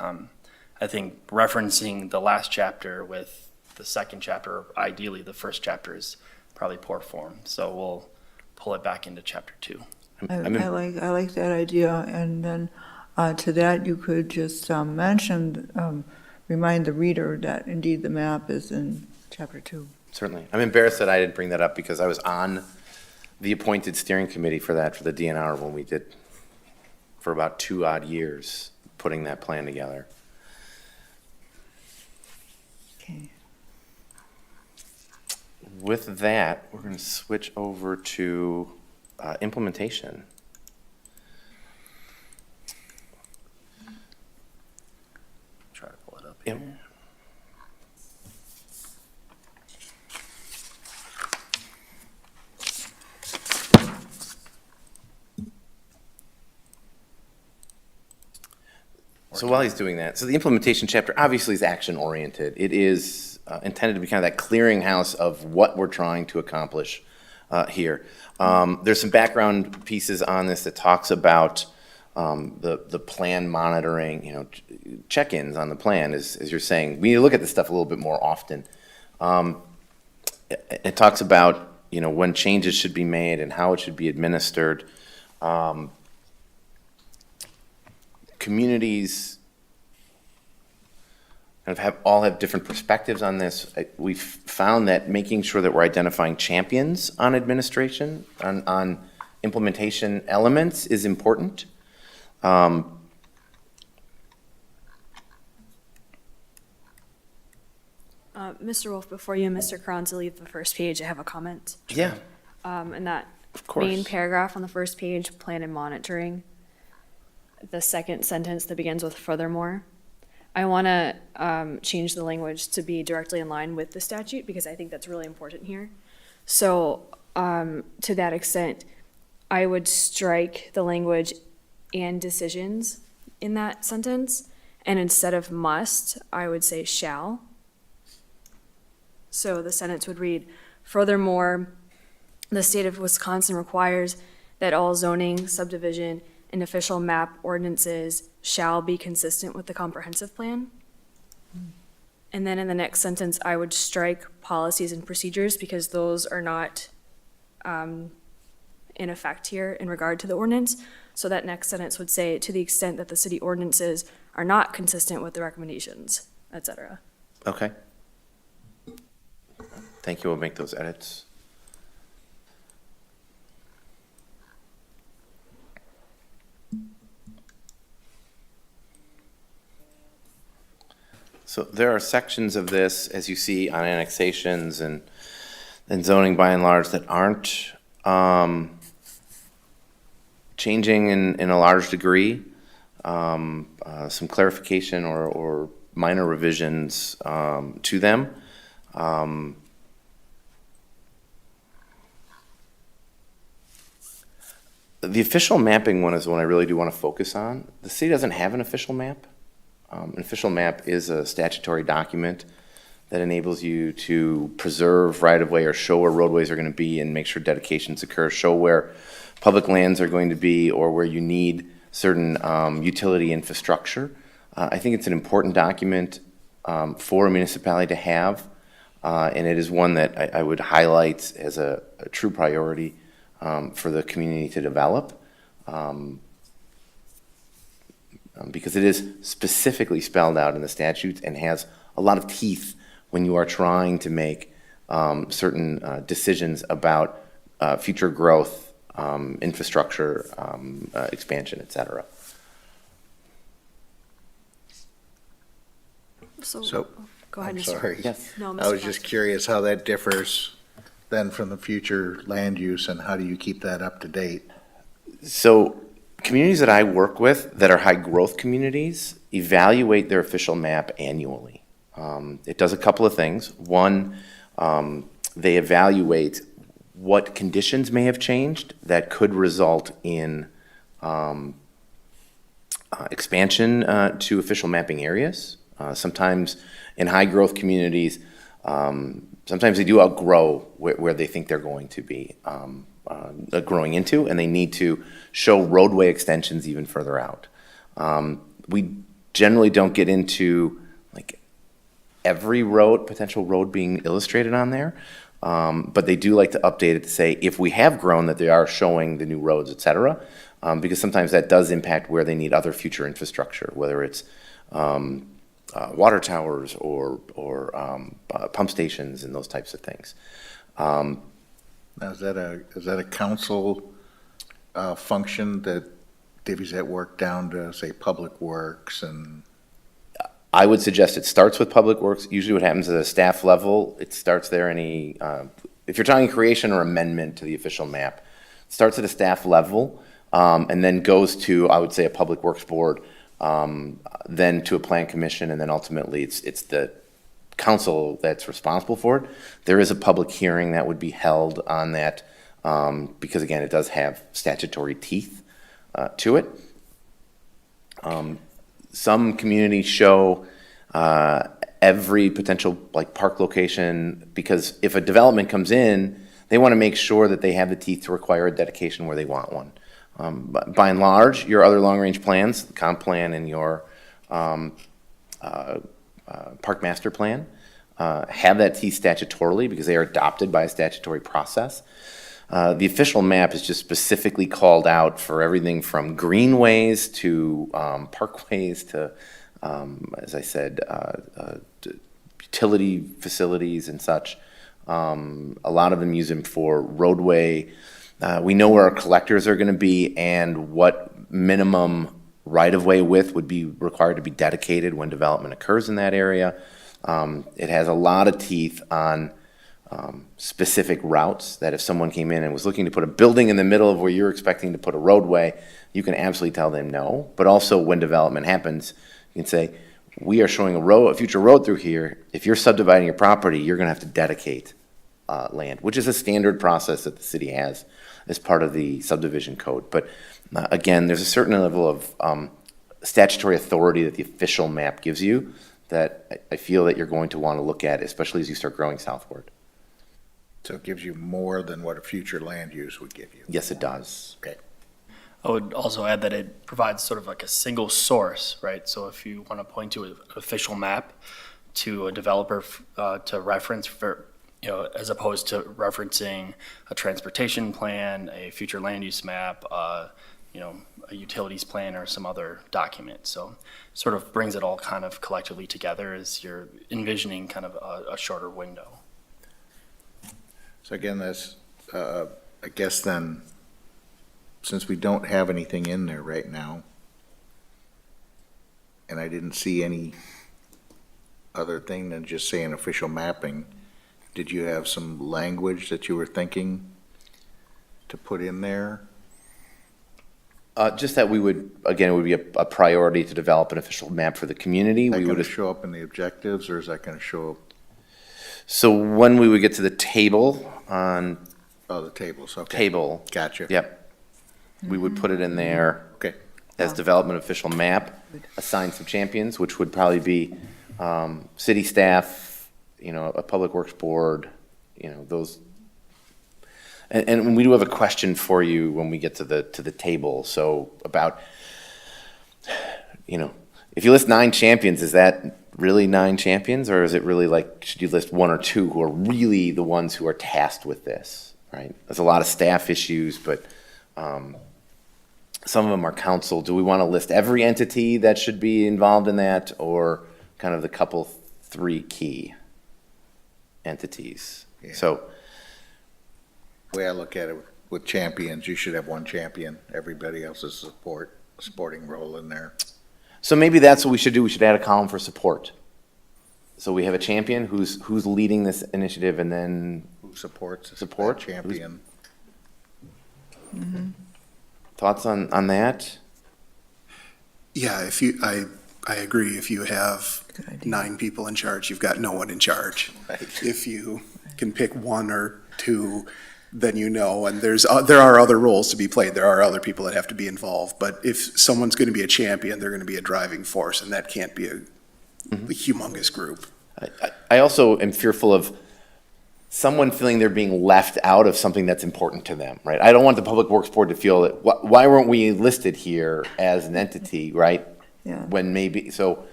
I think referencing the last chapter with the second chapter, or ideally the first chapter, is probably poor form. So we'll pull it back into chapter 2. I like that idea, and then to that you could just remind the reader that indeed the map is in chapter 2. Certainly. I'm embarrassed that I didn't bring that up because I was on the appointed steering committee for the DNR when we did for about 2 odd years putting that plan together. Okay. With that, we're going to switch over to implementation. Try to pull it up Yep. here. So while he's doing that, so the implementation chapter obviously is action-oriented. It is intended to be kind of that clearinghouse of what we're trying to accomplish here. There's some background pieces on this that talks about the plan monitoring, check-ins on the plan, as you're saying. We need to look at this stuff a little bit more often. It talks about, when changes should be made and how it should be administered. Communities kind of all have different perspectives on this. We've found that making sure that we're identifying champions on administration, on implementation elements is important. Mr. Wolf, before you and Mr. Cronza leave the first page, I have a comment. Yeah, And that of course. main paragraph on the first page, plan and monitoring, the second sentence that begins with furthermore, I want to change the language to be directly in line with the statute because I think that's really important here. So to that extent, I would strike the language and decisions in that sentence, and instead of must, I would say shall. So the sentence would read, furthermore, the state of Wisconsin requires that all zoning, subdivision, and official map ordinances shall be consistent with the comprehensive plan. And then in the next sentence, I would strike policies and procedures because those are not in effect here in regard to the ordinance. So that next sentence would say, to the extent that the city ordinances are not consistent with the recommendations, et cetera. Okay. Thank you. We'll make those edits. So there are sections of this, as you see, on annexations and zoning by and large that aren't changing in a large degree, some clarification or minor revisions to them. The official mapping one is the one I really do want to focus on. The city doesn't have an official map. An official map is a statutory document that enables you to preserve right-of-way or show where roadways are going to be and make sure dedications occur, show where public lands are going to be or where you need certain utility infrastructure. I think it's an important document for a municipality to have, and it is one that I would highlight as a true priority for the community to develop, because it is specifically spelled out in the statutes and has a lot of teeth when you are trying to make certain decisions about future growth, infrastructure, expansion, et cetera. So, Go ahead, I'm Mr. sorry. Yes. No, I was Mr. just curious how that differs then from the future land use, and how do you keep that up to date? So communities that I work with that are high-growth communities evaluate their official map annually. It does a couple of things. One, they evaluate what conditions may have changed that could result in expansion to official mapping areas. Sometimes in high-growth communities, sometimes they do outgrow where they think they're going to be growing into, and they need to show roadway extensions even further out. We generally don't get into like every potential road being illustrated on there, but they do like to update it to say if we have grown that they are showing the new roads, et cetera, because sometimes that does impact where they need other future infrastructure, whether it's water towers or pump stations and those types of things. Now, is that a council function that divvies that work down to, say, Public Works and? I would suggest it starts with Public Works. Usually what happens at a staff level, it starts there if you're talking creation or amendment to the official map, it starts at a staff level and then goes to, I would say, a Public Works board, then to a plan commission, and then ultimately it's the council that's responsible for it. There is a public hearing that would be held on that because, again, it does have statutory teeth to it. Some communities show every potential like park location because if a development comes in, they want to make sure that they have the teeth to require a dedication where they want one. By and large, your other long-range plans, the comp plan and your park master plan, have that teeth statutorily because they are adopted by a statutory process. The official map is just specifically called out for everything from greenways to parkways to, as I said, utility facilities and such. A lot of them use them for roadway. We know where our collectors are going to be and what minimum right-of-way width would be required to be dedicated when development occurs in that area. It has a lot of teeth on specific routes that if someone came in and was looking to put a building in the middle of where you're expecting to put a roadway, you can absolutely tell them no. But also when development happens, you can say, we are showing a future road through here. If you're subdividing your property, you're going to have to dedicate land, which is a standard process that the city has as part of the subdivision code. But again, there's a certain level of statutory authority that the official map gives you that I feel that you're going to want to look at, especially as you start growing southward. So it gives you more than what a future land use would give you? Yes, it does. Okay. I would also add that it provides sort of like a single source, right? So if you want to point to an official map to a developer to reference for, as opposed to referencing a transportation plan, a future land use map, a utilities plan or some other document. So sort of brings it all kind of collectively together as you're envisioning kind of a shorter window. So again, that's, I guess then, since we don't have anything in there right now, and I didn't see any other thing than just saying official mapping, did you have some language that you were thinking to put in there? Just that we would, again, it would be a priority to develop an official map for the community. Is that We going to would, show up in the objectives, or is that going to show up, so when we would get to the table on oh, the tables, okay. table, Gotcha. yep, we would put it in there Okay. as development official map, assign some champions, which would probably be city staff, a public works board, those. And we do have a question for you when we get to the table, so about, if you list 9 champions, is that really 9 champions, or is it really like, should you list 1 or 2 who are really the ones who are tasked with this, right? There's a lot of staff issues, but some of them are council. Do we want to list every entity that should be involved in that, or kind of the couple 3 key entities? Yeah. So, The way I look at it with champions, you should have 1 champion. Everybody else is supporting role in there. so maybe that's what we should do. We should add a column for support. So we have a champion who's leading this initiative, and then Who supports Support? that champion? thoughts on that? Yeah, I agree. If you have Good idea. 9 people in charge, you've got no one in charge. If you can pick 1 or 2, then and there are other roles to be played. There are other people that have to be involved. But if someone's going to be a champion, they're going to be a driving force, and that can't be a humongous group. I also am fearful of someone feeling they're being left out of something that's important to them, right? I don't want the Public Works Board to feel that, why weren't we listed here as an entity, right? Yeah. When maybe, so,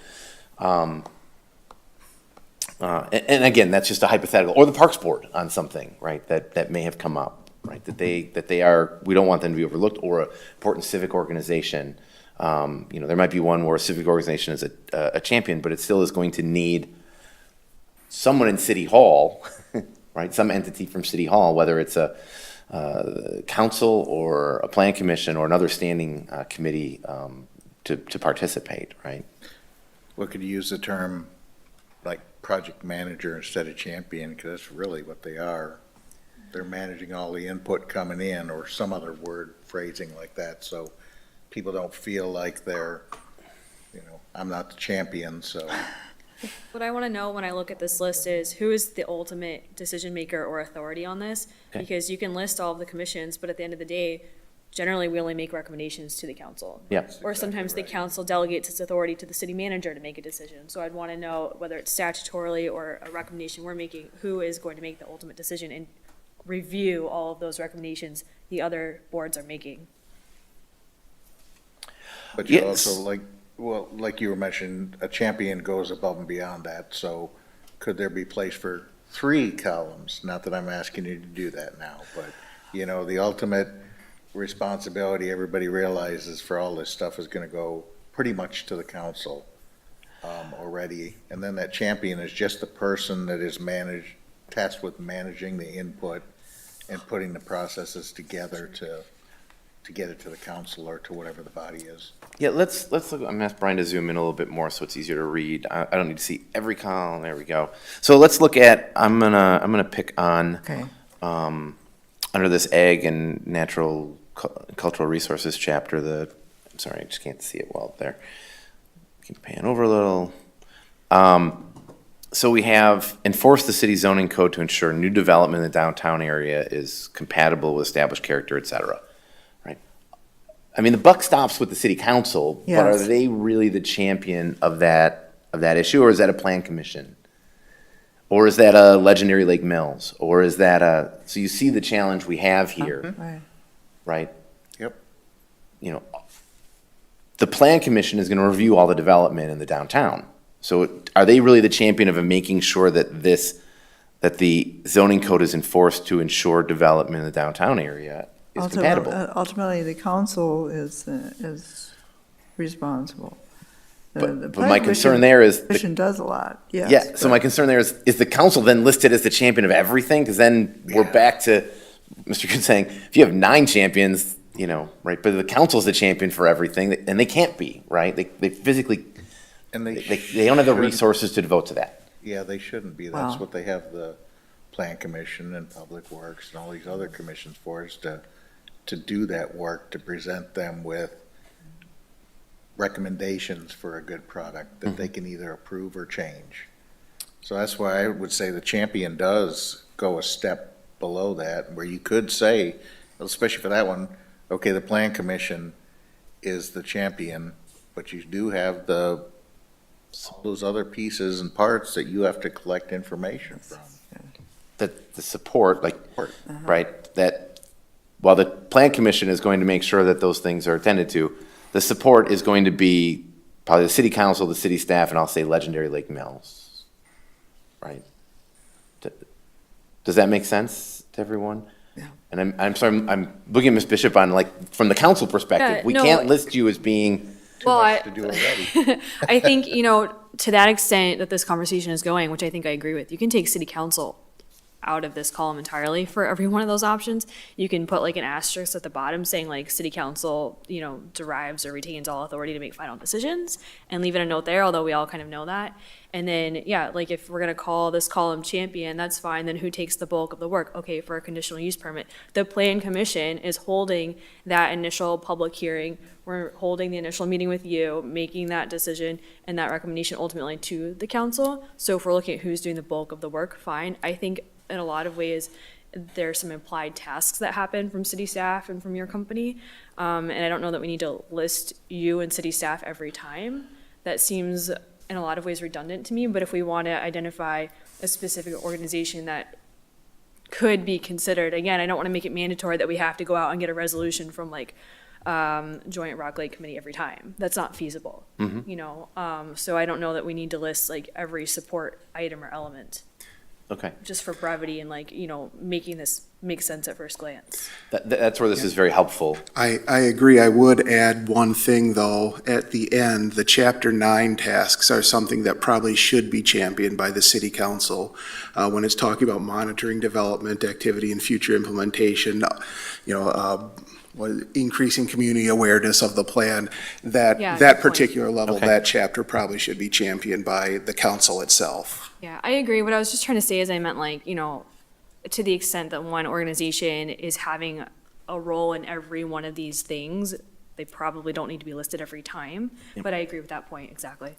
and again, that's just a hypothetical, or the Parks Board on something, right, that may have come up, right? That they are, we don't want them to be overlooked, or an important civic organization. There might be one where a civic organization is a champion, but it still is going to need someone in City Hall, right? Some entity from City Hall, whether it's a council or a plan commission or another standing committee to participate, right? Well, could you use the term like project manager instead of champion, because that's really what they are. They're managing all the input coming in, or some other word phrasing like that, so people don't feel like they're, I'm not the champion, so. What I want to know when I look at this list is who is the ultimate decision maker or authority on this? Okay. Because you can list all of the commissions, but at the end of the day, generally we only make recommendations to the council. Yeah. Or sometimes the council delegates its authority to the city manager to make a decision. So I'd want to know whether it's statutorily or a recommendation we're making, who is going to make the ultimate decision and review all of those recommendations the other boards are making. But you Yes. also, like you were mentioning, a champion goes above and beyond that, so could there be place for 3 columns? Not that I'm asking you to do that now, but, the ultimate responsibility everybody realizes for all this stuff is gonna go pretty much to the council already. And then that champion is just the person that is tasked with managing the input and putting the processes together to get it to the council or to whatever the body is. Yeah, let's look. I'm gonna ask Brian to zoom in a little bit more so it's easier to read. I don't need to see every column. There we go. So let's look at. I'm gonna pick on Okay. under this ag and natural cultural resources chapter. I'm sorry, I just can't see it well up there. Keep pan over a little. So we have enforce the city zoning code to ensure new development in the downtown area is compatible with established character, et cetera. Right? I mean, the buck stops with the city council, but are Yes. they really the champion of that issue, or is that a plan commission? Or is that a Legendary Lake Mills? Or is that so you see the challenge we have here, Right. right? Yep. The plan commission is gonna review all the development in the downtown. So are they really the champion of making sure that the zoning code is enforced to ensure development in the downtown area is compatible? Ultimately, the council is responsible. The But planning my concern there is, Commission does a lot, yes. yeah, so my concern there is the council then listed as the champion of everything? Because then we're back to Mr. Good saying, if you have 9 champions, right, but the council's the champion for everything, and they can't be, right? They physically, And they don't have the shouldn't- resources to devote to that. Yeah, they shouldn't be. That's Wow. what they have the Plan Commission and Public Works and all these other commissions for, is to do that work, to present them with recommendations for a good product that they can either approve or change. So that's why I would say the champion does go a step below that, where you could say, especially for that one, okay, the plan commission is the champion, but you do have all those other pieces and parts that you have to collect information from. The support, like, right, that while the plan commission is going to make sure that those things are attended to, the support is going to be probably the city council, the city staff, and I'll say Legendary Lake Mills, right? Does that make sense to everyone? Yeah. And I'm sorry, I'm looking at Ms. Bishop on, like, from the council perspective, Yeah, we no, can't list you as being too Well, much to do already. I think, to that extent that this conversation is going, which I think I agree with, you can take city council out of this column entirely for every one of those options. You can put like an asterisk at the bottom saying like city council, derives or retains all authority to make final decisions, and leave it a note there, although we all kind of know that. And then, yeah, like if we're gonna call this column champion, that's fine, then who takes the bulk of the work? Okay, for a conditional use permit, the plan commission is holding that initial public hearing. We're holding the initial meeting with you, making that decision and that recommendation ultimately to the council. So if we're looking at who's doing the bulk of the work, fine. I think in a lot of ways, there's some implied tasks that happen from city staff and from your company. And I don't know that we need to list you and city staff every time. That seems in a lot of ways redundant to me, but if we want to identify a specific organization that could be considered, again, I don't want to make it mandatory that we have to go out and get a resolution from like Joint Rock Lake Committee every time. That's not feasible, so I don't know that we need to list like every support item or element. Okay. Just for brevity and making this make sense at first glance. That's where this is very helpful. I agree. I would add one thing, though, at the end. The Chapter 9 tasks are something that probably should be championed by the city council. When it's talking about monitoring development activity and future implementation, increasing community awareness of the plan, that Yeah, good point. particular level, Okay. that chapter probably should be championed by the council itself. Yeah, I agree. What I was just trying to say is I meant to the extent that one organization is having a role in every one of these things, they probably don't need to be listed every time. But I agree with that point, exactly.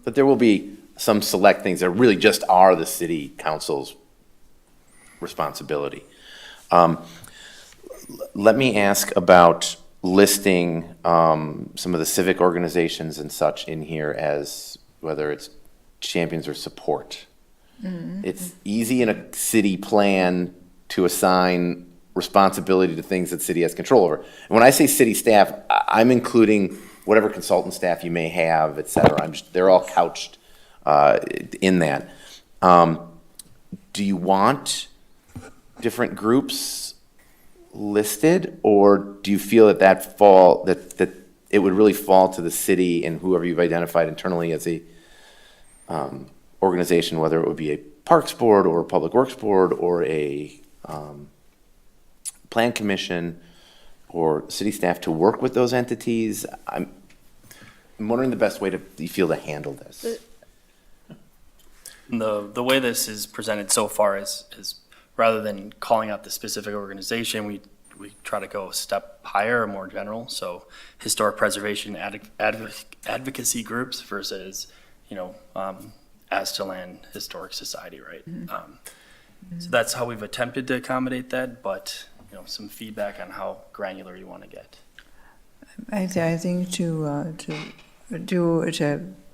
But there will be some select things that really just are the city council's responsibility. Let me ask about listing some of the civic organizations and such in here as whether it's champions or support. It's easy in a city plan to assign responsibility to things that city has control over. And when I say city staff, I'm including whatever consultant staff you may have, et cetera. They're all couched in that. Do you want different groups listed, or do you feel that it would really fall to the city and whoever you've identified internally as a organization, whether it would be a parks board or a public works board or a plan commission or city staff, to work with those entities? I'm wondering the best way you feel to handle this. The way this is presented so far is rather than calling out the specific organization, we try to go a step higher or more general. So historic preservation advocacy groups versus, as to Land Historic Society, right? So that's how we've attempted to accommodate that, but, some feedback on how granular you want to get. I think to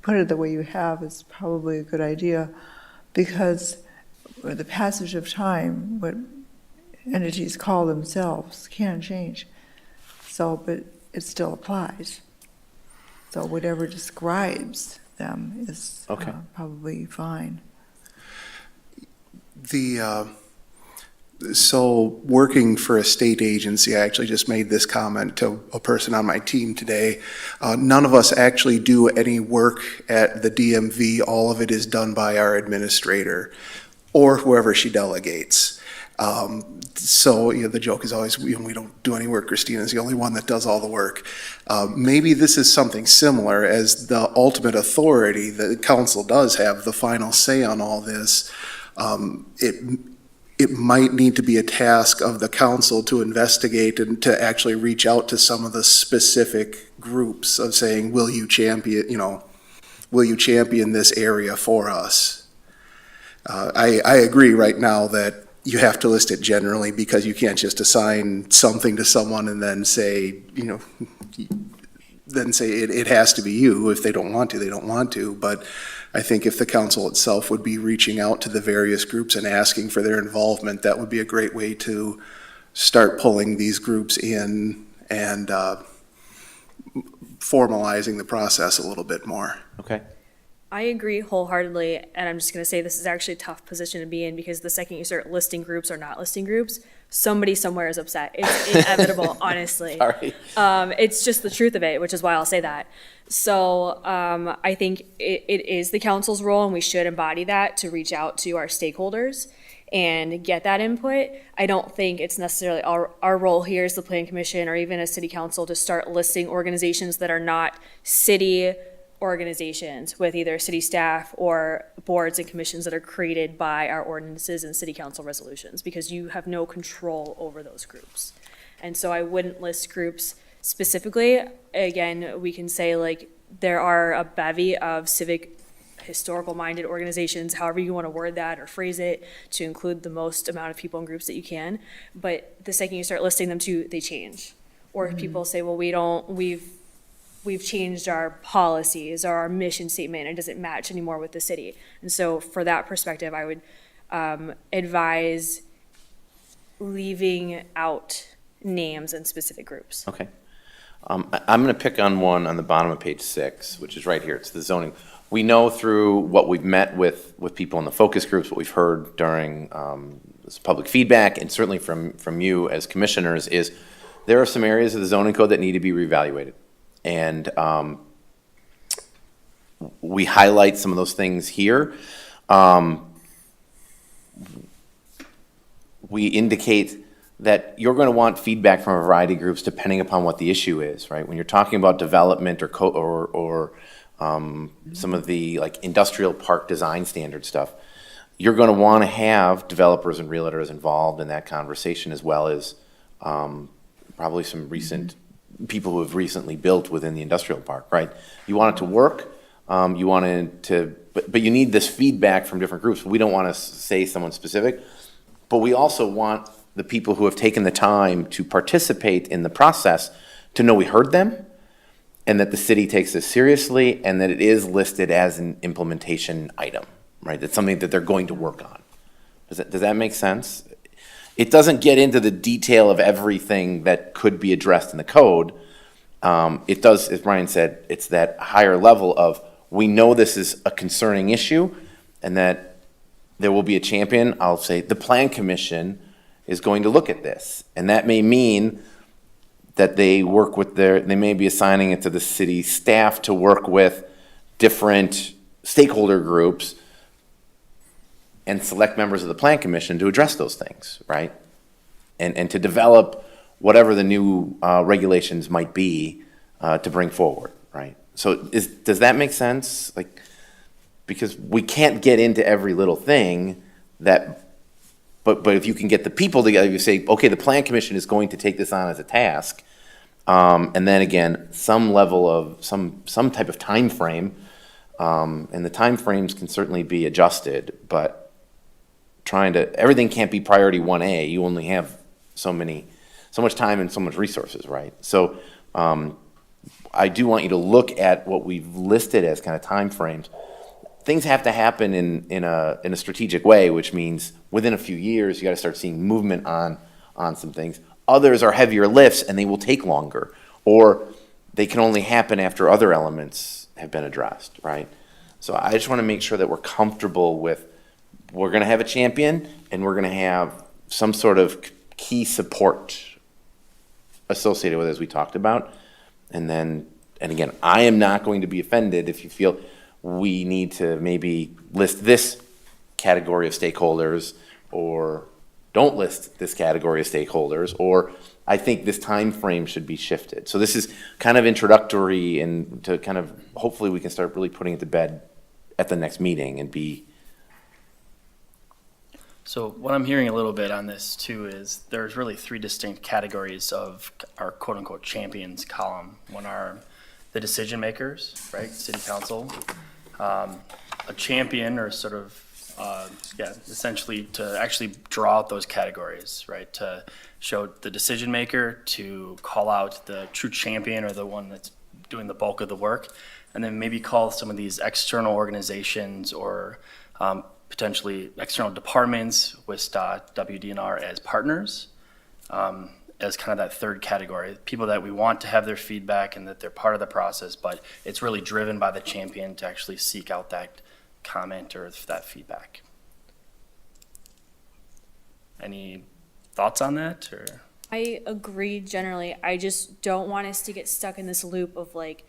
put it the way you have is probably a good idea, because with the passage of time, what entities call themselves can change. So, but it still applies. So whatever describes them is Okay. probably fine. So working for a state agency, I actually just made this comment to a person on my team today. None of us actually do any work at the DMV. All of it is done by our administrator or whoever she delegates. So the joke is always, we don't do any work. Christina's the only one that does all the work. Maybe this is something similar, as the ultimate authority. The council does have the final say on all this. it might need to be a task of the council to investigate and to actually reach out to some of the specific groups of saying, will you champion, will you champion this area for us? I agree right now that you have to list it generally, because you can't just assign something to someone and then say, it has to be you. If they don't want to, they don't want to. But I think if the council itself would be reaching out to the various groups and asking for their involvement, that would be a great way to start pulling these groups in and formalizing the process a little bit more. Okay. I agree wholeheartedly, and I'm just going to say this is actually a tough position to be in, because the second you start listing groups or not listing groups, somebody somewhere is upset. It's inevitable, honestly. Sorry. It's just the truth of it, which is why I'll say that. So I think it is the council's role, and we should embody that, to reach out to our stakeholders and get that input. I don't think it's necessarily our role here as the Plan Commission or even as City Council to start listing organizations that are not city organizations with either city staff or boards and commissions that are created by our ordinances and city council resolutions, because you have no control over those groups. And so I wouldn't list groups specifically. Again, we can say like there are a bevy of civic historical minded organizations, however you want to word that or phrase it, to include the most amount of people and groups that you can. But the second you start listing them too, they change. Or if people say, well, we've changed our policies or our mission statement, and it doesn't match anymore with the city. And so for that perspective, I would advise leaving out names and specific groups. Okay. I'm going to pick on one on the bottom of page 6, which is right here. It's the zoning. We know through what we've met with people in the focus groups, what we've heard during this public feedback, and certainly from you as commissioners, is there are some areas of the zoning code that need to be reevaluated. And we highlight some of those things here. We indicate that you're going to want feedback from a variety of groups depending upon what the issue is, right? When you're talking about development or some of the like industrial park design standard stuff, you're going to want to have developers and realtors involved in that conversation, as well as probably some recent people who have recently built within the industrial park, right? You want it to work, but you need this feedback from different groups. We don't want to say someone specific, but we also want the people who have taken the time to participate in the process to know we heard them, and that the city takes this seriously, and that it is listed as an implementation item, right? That's something that they're going to work on. Does that make sense? It doesn't get into the detail of everything that could be addressed in the code. It does, as Brian said, it's that higher level of, we know this is a concerning issue and that there will be a champion. I'll say the Plan Commission is going to look at this. And that may mean that they work with they may be assigning it to the city staff to work with different stakeholder groups and select members of the Plan Commission to address those things, right? And to develop whatever the new regulations might be to bring forward, right? So does that make sense? Like, because we can't get into every little thing but if you can get the people together, you say, okay, the Plan Commission is going to take this on as a task, and then again, some level of some type of time frame, and the time frames can certainly be adjusted, but everything can't be priority 1A. You only have so much time and so much resources, right? So I do want you to look at what we've listed as kind of time frames. Things have to happen in a strategic way, which means within a few years, you got to start seeing movement on some things. Others are heavier lifts and they will take longer, or they can only happen after other elements have been addressed, right? So I just want to make sure that we're comfortable with, we're going to have a champion and we're going to have some sort of key support associated with it, as we talked about. And again, I am not going to be offended if you feel we need to maybe list this category of stakeholders, or don't list this category of stakeholders, or I think this time frame should be shifted. So this is kind of introductory, and to kind of, hopefully we can start really putting it to bed at the next meeting and be. So what I'm hearing a little bit on this too is there's really three distinct categories of our quote unquote champions column. One are the decision makers, right? City council. A champion or sort of, essentially to actually draw out those categories, right? To show the decision maker, to call out the true champion or the one that's doing the bulk of the work, and then maybe call some of these external organizations or potentially external departments with WDNR as partners, as kind of that third category. People that we want to have their feedback and that they're part of the process, but it's really driven by the champion to actually seek out that comment or that feedback. Any thoughts on that, or? I agree generally. I just don't want us to get stuck in this loop of like,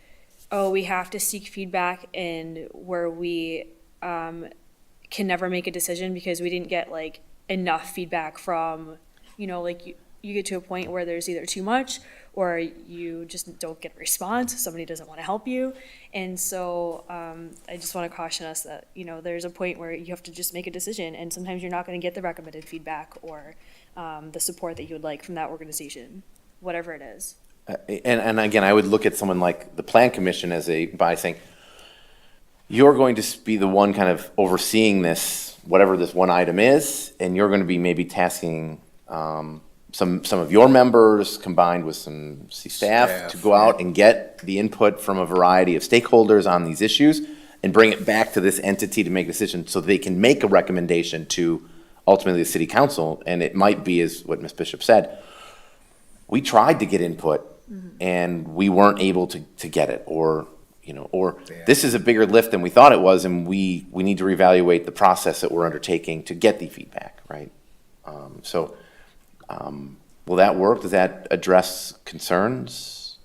oh, we have to seek feedback and where we can never make a decision because we didn't get like enough feedback from, like you get to a point where there's either too much or you just don't get a response. Somebody doesn't want to help you. And so I just want to caution us that, there's a point where you have to just make a decision and sometimes you're not going to get the recommended feedback or the support that you would like from that organization, whatever it is. And again, I would look at someone like the Plan Commission by saying, you're going to be the one kind of overseeing this, whatever this one item is, and you're going to be maybe tasking some of your members combined with some staff to go out and get the input from a variety of stakeholders on these issues and bring it back to this entity to make a decision so they can make a recommendation to ultimately the city council. And it might be, as what Ms. Bishop said, we tried to get input and we weren't able to get it, or this is a bigger lift than we thought it was, and we need to reevaluate the process that we're undertaking to get the feedback, right? Will that work? Does that address concerns?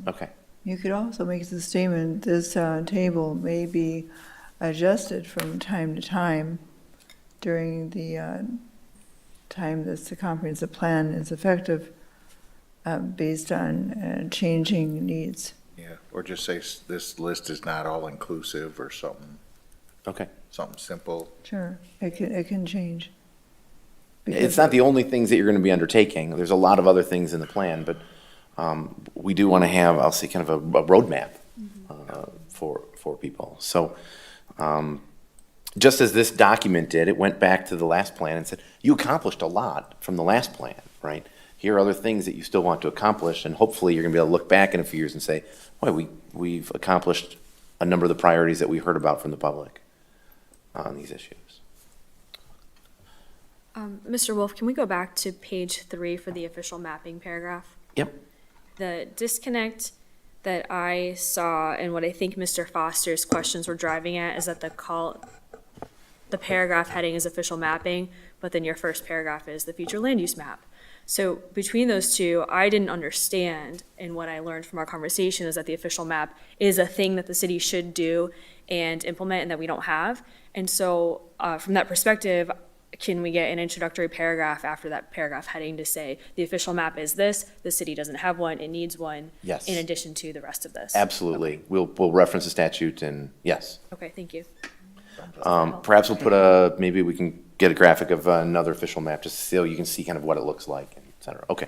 Okay. You could also make the statement, this table may be adjusted from time to time during the time that the comprehensive plan is effective based on changing needs. Yeah, or just say this list is not all-inclusive or something. Okay. Something simple. Sure, it can change. It's not the only things that you're going to be undertaking. There's a lot of other things in the plan, but we do want to have, I'll say, kind of a roadmap for people. So just as this document did, it went back to the last plan and said, you accomplished a lot from the last plan, right? Here are other things that you still want to accomplish, and hopefully you're going to be able to look back in a few years and say, boy, we've accomplished a number of the priorities that we heard about from the public on these issues. Mr. Wolf, can we go back to page 3 for the official mapping paragraph? Yep. The disconnect that I saw and what I think Mr. Foster's questions were driving at is that the paragraph heading is official mapping, but then your first paragraph is the future land use map. So between those two, I didn't understand, and what I learned from our conversation is that the official map is a thing that the city should do and implement and that we don't have. And so from that perspective, can we get an introductory paragraph after that paragraph heading to say the official map is this, the city doesn't have one, it needs one, Yes. in addition to the rest of this? Absolutely. Okay. We'll reference the statute, and yes. Okay, thank you. Perhaps we'll put maybe we can get a graphic of another official map just so you can see kind of what it looks like, et cetera. Okay.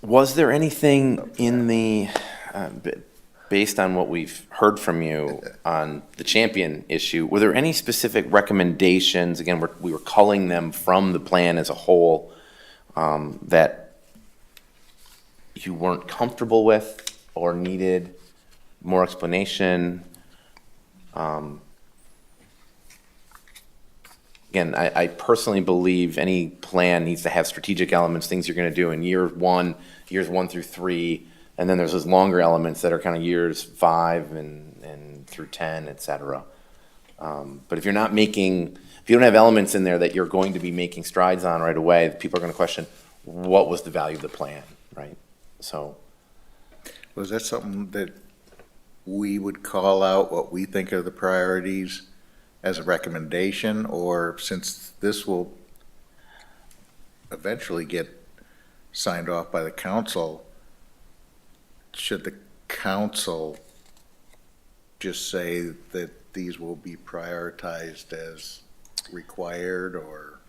Was there anything in the, based on what we've heard from you on the champion issue, were there any specific recommendations, again, we were culling them from the plan as a whole, that you weren't comfortable with or needed more explanation? Again, I personally believe any plan needs to have strategic elements, things you're going to do in years 1 through 3, and then there's those longer elements that are kind of years 5 and through 10, et cetera. But if you don't have elements in there that you're going to be making strides on right away, people are going to question, what was the value of the plan, right? So. Was that something that we would call out what we think are the priorities as a recommendation, or since this will eventually get signed off by the council, should the council just say that these will be prioritized as required, or?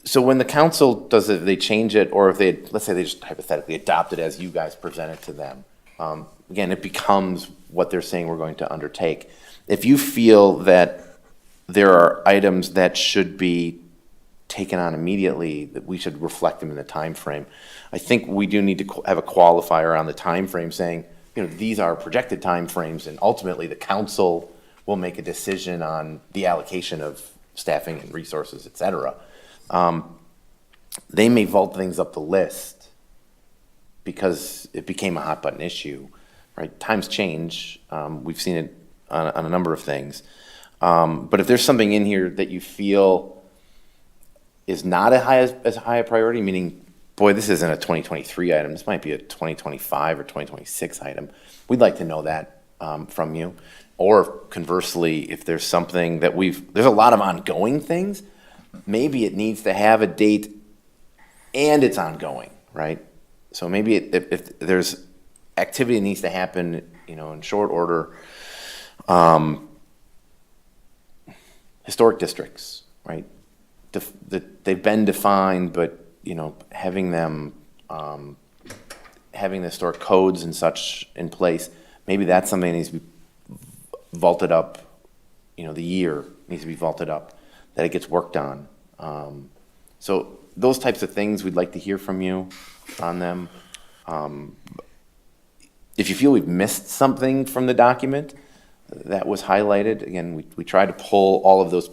So when the council does it, they change it, or if they, let's say they just hypothetically adopt it as you guys present it to them. Again, it becomes what they're saying we're going to undertake. If you feel that there are items that should be taken on immediately, that we should reflect them in the time frame, I think we do need to have a qualifier on the time frame saying, you know, these are projected time frames, and ultimately the council will make a decision on the allocation of staffing and resources, et cetera. They may vault things up the list because it became a hot button issue, right? Times change. We've seen it on a number of things. But if there's something in here that you feel is not as high a priority, meaning, boy, this isn't a 2023 item, this might be a 2025 or 2026 item, we'd like to know that from you. Or conversely, if there's something that there's a lot of ongoing things, maybe it needs to have a date and it's ongoing, right? So maybe if there's activity that needs to happen, you know, in short order, historic districts, right? They've been defined, but, you know, having them, having the historic codes and such in place, maybe that's something that needs to be vaulted up, you know, the year needs to be vaulted up, that it gets worked on. So those types of things, we'd like to hear from you on them. If you feel we've missed something from the document that was highlighted, again, we try to pull all of those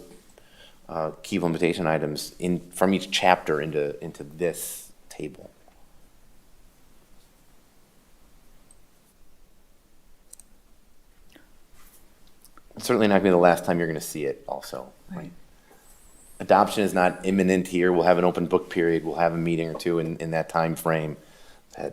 key implementation items from each chapter into this table. It's certainly not going to be the last time you're going to see it also. Right. Adoption is not imminent here. We'll have an open book period. We'll have a meeting or two in that time frame. I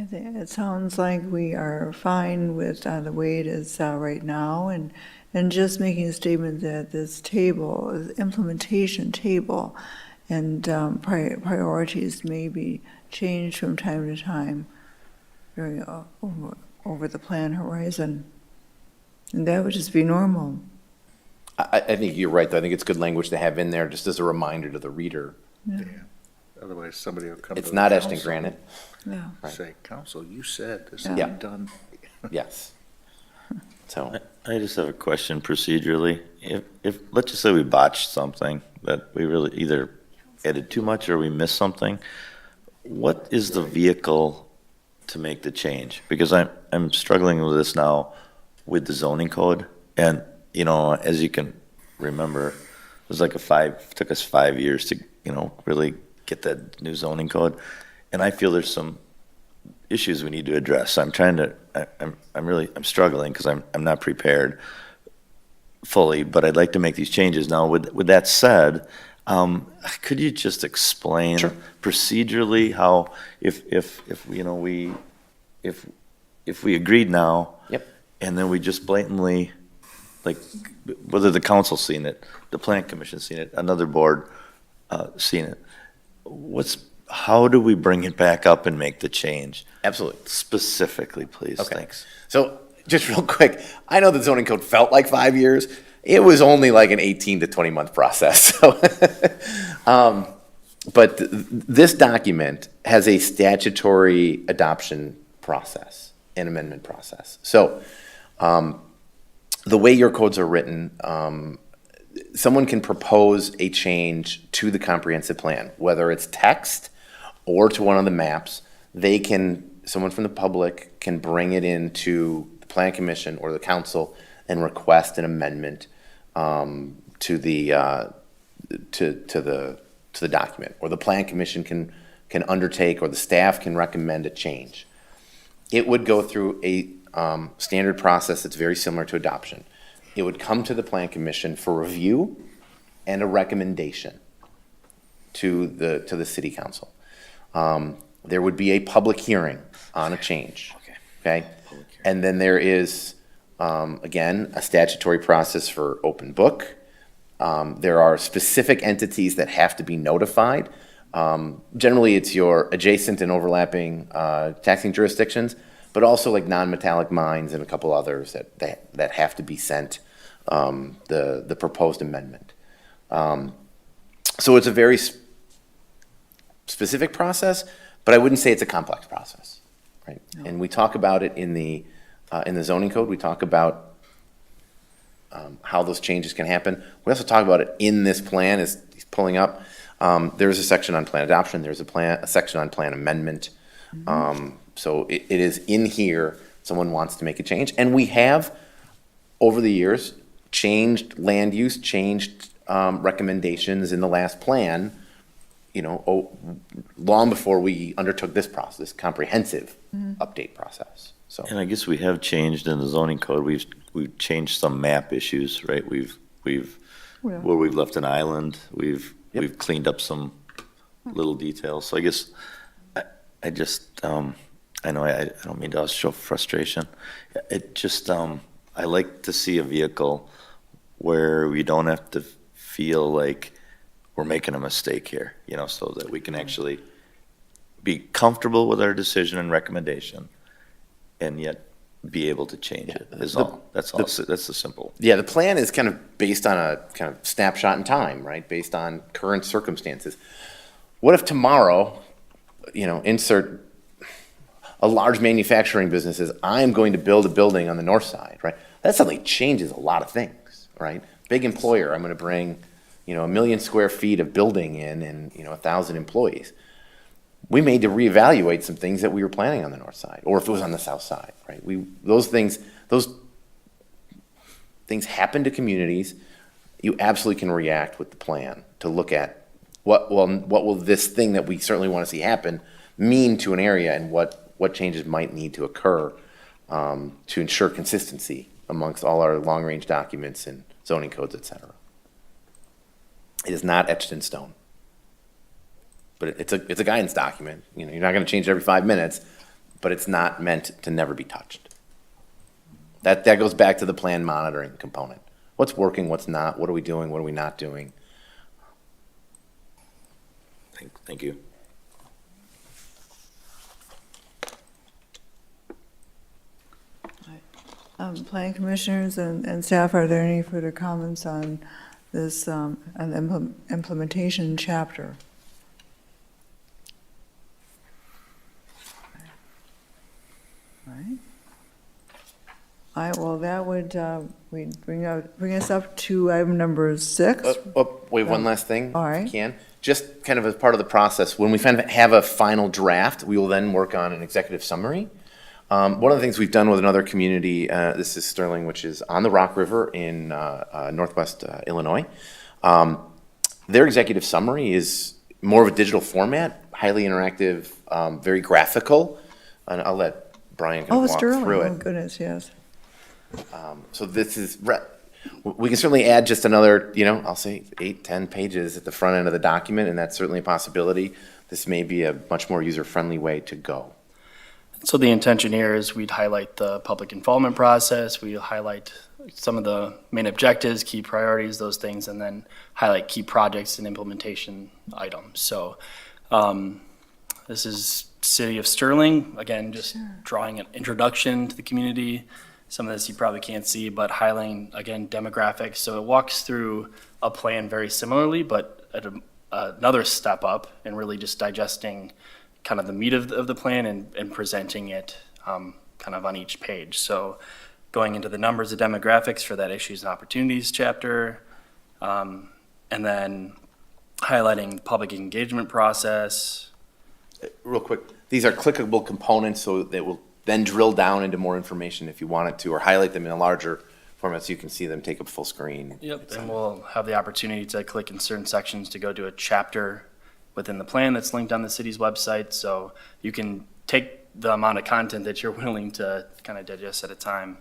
think it sounds like we are fine with the way it is right now, and just making a statement that this table, is implementation table, and priorities may be changed from time to time during over the plan horizon. And that would just be normal. I think you're right, though. I think it's good language to have in there just as a reminder to the reader. Yeah. Otherwise, somebody will come to It's the not etched in council granite. Yeah. and say, council, you said this Yeah. is done. Yes. So, I just have a question procedurally. If, let's just say we botched something, that we really either added too much or we missed something, what is the vehicle to make the change? Because I'm struggling with this now with the zoning code, and, you know, as you can remember, it was like took us 5 years to, you know, really get that new zoning code, and I feel there's some issues we need to address. I'm struggling because I'm not prepared fully, but I'd like to make these changes. Now, with that said, could you just explain procedurally how, if you know, if we agreed now, Yep. and then we just blatantly, like, whether the council's seen it, the plan commission's seen it, another board seen it, how do we bring it back up and make the change? absolutely. Specifically, please. Okay. Thanks. So, just real quick, I know the zoning code felt like 5 years. It was only like an 18 to 20 month process. So, but this document has a statutory adoption process, an amendment process. So, the way your codes are written, someone can propose a change to the comprehensive plan, whether it's text or to one of the maps. Someone from the public can bring it into the plan commission or the council and request an amendment to the document, or the plan commission can undertake, or the staff can recommend a change. It would go through a standard process that's very similar to adoption. It would come to the plan commission for review and a recommendation to the city council. There would be a public hearing on a change. Okay. And then there is, again, a statutory process for open book. There are specific entities that have to be notified. Generally, it's your adjacent and overlapping taxing jurisdictions, but also like non-metallic mines and a couple others that have to be sent the proposed amendment. So it's a very specific process, but I wouldn't say it's a complex process, right? And we talk about it in the zoning code. We talk about how those changes can happen. We also talk about it in this plan as he's pulling up. There's a section on plan adoption. There's a section on plan amendment. So it is in here. Someone wants to make a change, and we have over the years changed land use, changed recommendations in the last plan, long before we undertook this process, this comprehensive update process. So, And I guess we have changed in the zoning code, we've changed some map issues, right? We've Yeah. where we've left an island, we've cleaned up some little details. So I guess, I just, I know I don't mean to show frustration. It just, I like to see a vehicle where we don't have to feel like we're making a mistake here, so that we can actually be comfortable with our decision and recommendation, and yet be able to change it, is all. That's all, that's the simple. yeah, the plan is kind of based on a kind of snapshot in time, right? Based on current circumstances. What if tomorrow, insert a large manufacturing business says, I'm going to build a building on the north side, right? That suddenly changes a lot of things, right? Big employer, I'm going to bring, 1 million square feet of building in and, 1,000 employees. We made to reevaluate some things that we were planning on the north side, or if it was on the south side, right? Those things happen to communities. You absolutely can react with the plan to look at what will this thing that we certainly want to see happen mean to an area, and what changes might need to occur to ensure consistency amongst all our long-range documents and zoning codes, et cetera. It is not etched in stone. But it's a guidance document. You're not going to change it every 5 minutes, but it's not meant to never be touched. That goes back to the plan monitoring component. What's working, what's not, what are we doing, what are we not doing? Thank you. Planning commissioners and staff, are there any further comments on this, on the implementation chapter? Right. All right, well, that would, we'd bring us up to item number 6. Wait, one last thing, All if right. you can. Just kind of as part of the process, when we have a final draft, we will then work on an executive summary. One of the things we've done with another community, this is Sterling, which is on the Rock River in northwest Illinois. Their executive summary is more of a digital format, highly interactive, very graphical, and I'll let Brian kind of walk Sterling, through oh it. goodness, yes. So this is, we can certainly add just another, I'll say 8-10 pages at the front end of the document, and that's certainly a possibility. This may be a much more user-friendly way to go. So the intention here is we'd highlight the public involvement process, we highlight some of the main objectives, key priorities, those things, and then highlight key projects and implementation items. So this is City of Sterling, again, just drawing an introduction to the community. Some of this you probably can't see, but highlighting, again, demographics. So it walks through a plan very similarly, but at another step up, and really just digesting kind of the meat of the plan and presenting it kind of on each page. So going into the numbers of demographics for that issues and opportunities chapter, and then highlighting public engagement process. Real quick, these are clickable components, so that will then drill down into more information if you wanted to, or highlight them in a larger format so you can see them take up full screen. Yep, and we'll have the opportunity to click in certain sections to go to a chapter within the plan that's linked on the city's website, so you can take the amount of content that you're willing to kind of digest at a time.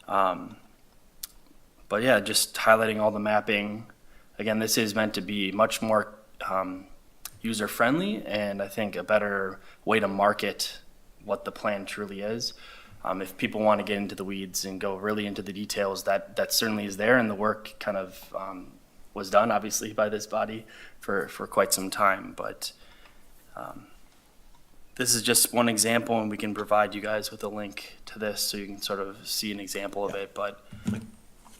But yeah, just highlighting all the mapping. Again, this is meant to be much more user-friendly, and I think a better way to market what the plan truly is. If people want to get into the weeds and go really into the details, that certainly is there, and the work kind of was done, obviously, by this body for quite some time. But this is just one example, and we can provide you guys with a link to this so you can sort of see an example of it, but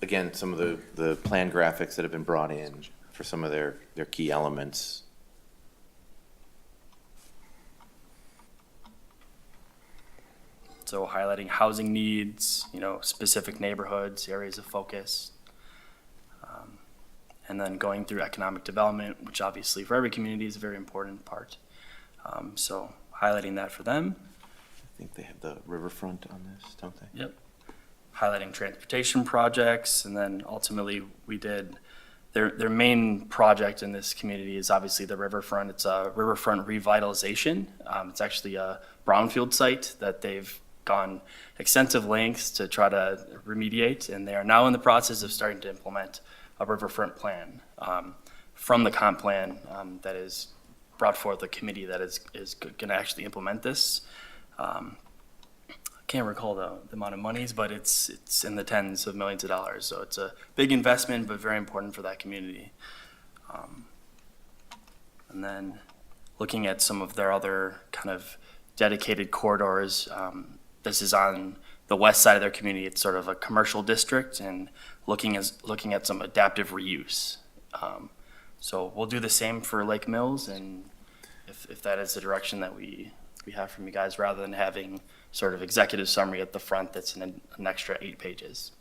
Again, some of the plan graphics that have been brought in for some of their key elements. so highlighting housing needs, specific neighborhoods, areas of focus. And then going through economic development, which obviously for every community is a very important part. So highlighting that for them. I think they have the riverfront on this, don't they? Yep. Highlighting transportation projects, and then ultimately we did, their main project in this community is obviously the riverfront. It's a riverfront revitalization. It's actually a brownfield site that they've gone extensive lengths to try to remediate, and they are now in the process of starting to implement a riverfront plan from the comp plan that is brought forth a committee that is going to actually implement this. I can't recall the amount of monies, but it's in the tens of millions of dollars. So it's a big investment, but very important for that community. And then looking at some of their other kind of dedicated corridors, this is on the west side of their community. It's sort of a commercial district, and looking at some adaptive reuse. So we'll do the same for Lake Mills, and if that is the direction that we have from you guys, rather than having sort of executive summary at the front that's an extra 8 pages.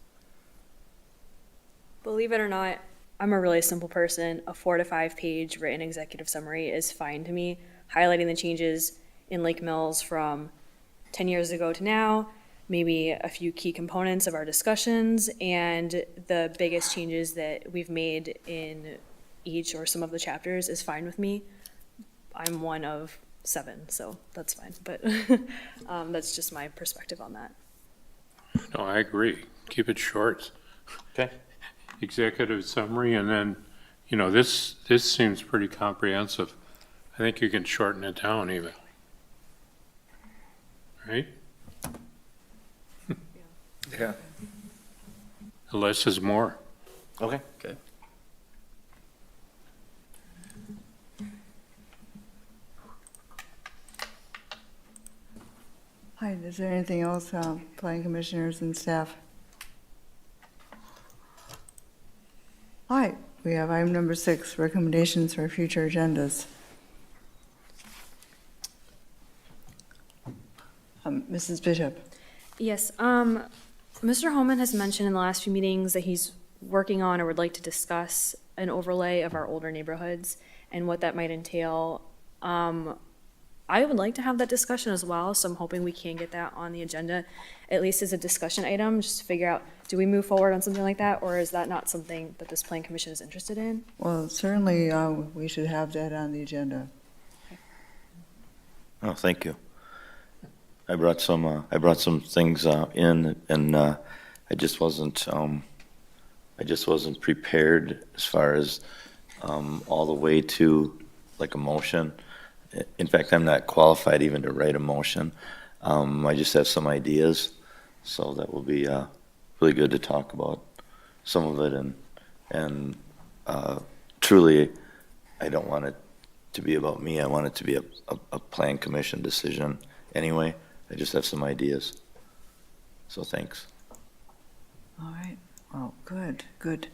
Believe it or not, I'm a really simple person. A 4 to 5 page written executive summary is fine to me. Highlighting the changes in Lake Mills from 10 years ago to now, maybe a few key components of our discussions, and the biggest changes that we've made in each or some of the chapters is fine with me. I'm one of 7, so that's fine, but that's just my perspective on that. No, I agree. Keep it short. Okay. Executive summary, and then, this seems pretty comprehensive. I think you can shorten it down even. Right? Yeah. Less is more. Okay. Okay. Hi, is there anything else, planning commissioners and staff? Hi, we have item number 6, recommendations for future agendas. Mrs. Bishop. Yes, Mr. Holman has mentioned in the last few meetings that he's working on or would like to discuss an overlay of our older neighborhoods and what that might entail. I would like to have that discussion as well, so I'm hoping we can get that on the agenda, at least as a discussion item, just to figure out, do we move forward on something like that, or is that not something that this plan commission is interested in? Well, certainly, we should have that on the agenda. Oh, thank you. I brought some things in, and I just wasn't prepared as far as all the way to like a motion. In fact, I'm not qualified even to write a motion. I just have some ideas, so that will be really good to talk about some of it. And truly, I don't want it to be about me. I want it to be a plan commission decision anyway. I just have some ideas. So thanks. All right, well, good.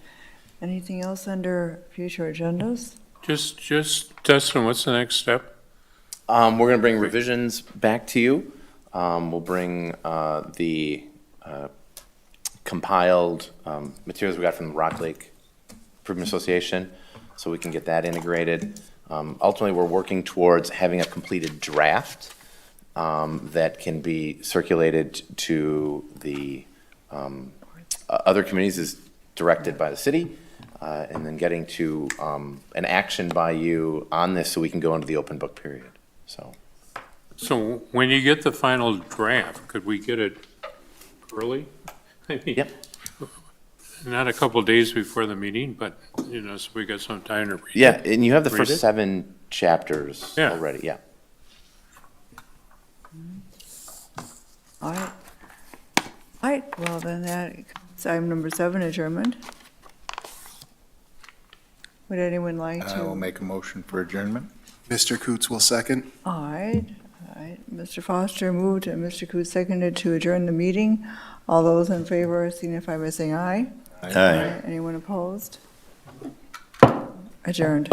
Anything else under future agendas? Just Dustin, what's the next step? We're going to bring revisions back to you. We'll bring the compiled materials we got from the Rock Lake Improvement Association, so we can get that integrated. Ultimately, we're working towards having a completed draft that can be circulated to the other committees as directed by the city, and then getting to an action by you on this so we can go into the open book period. So when you get the final draft, could we get it early? Yep. Not a couple days before the meeting, but, so we got some time to read it. Yeah, and you have the Read first it? 7 chapters Yeah. already, yeah. All right, well, then that's item number 7, adjournment. Would anyone like to? I will make a motion for adjournment. Mr. Coots will second. All right, right, Mr. Foster moved and Mr. Coos seconded to adjourn the meeting. All those in favor signify by saying aye. Aye. Anyone opposed? Adjourned.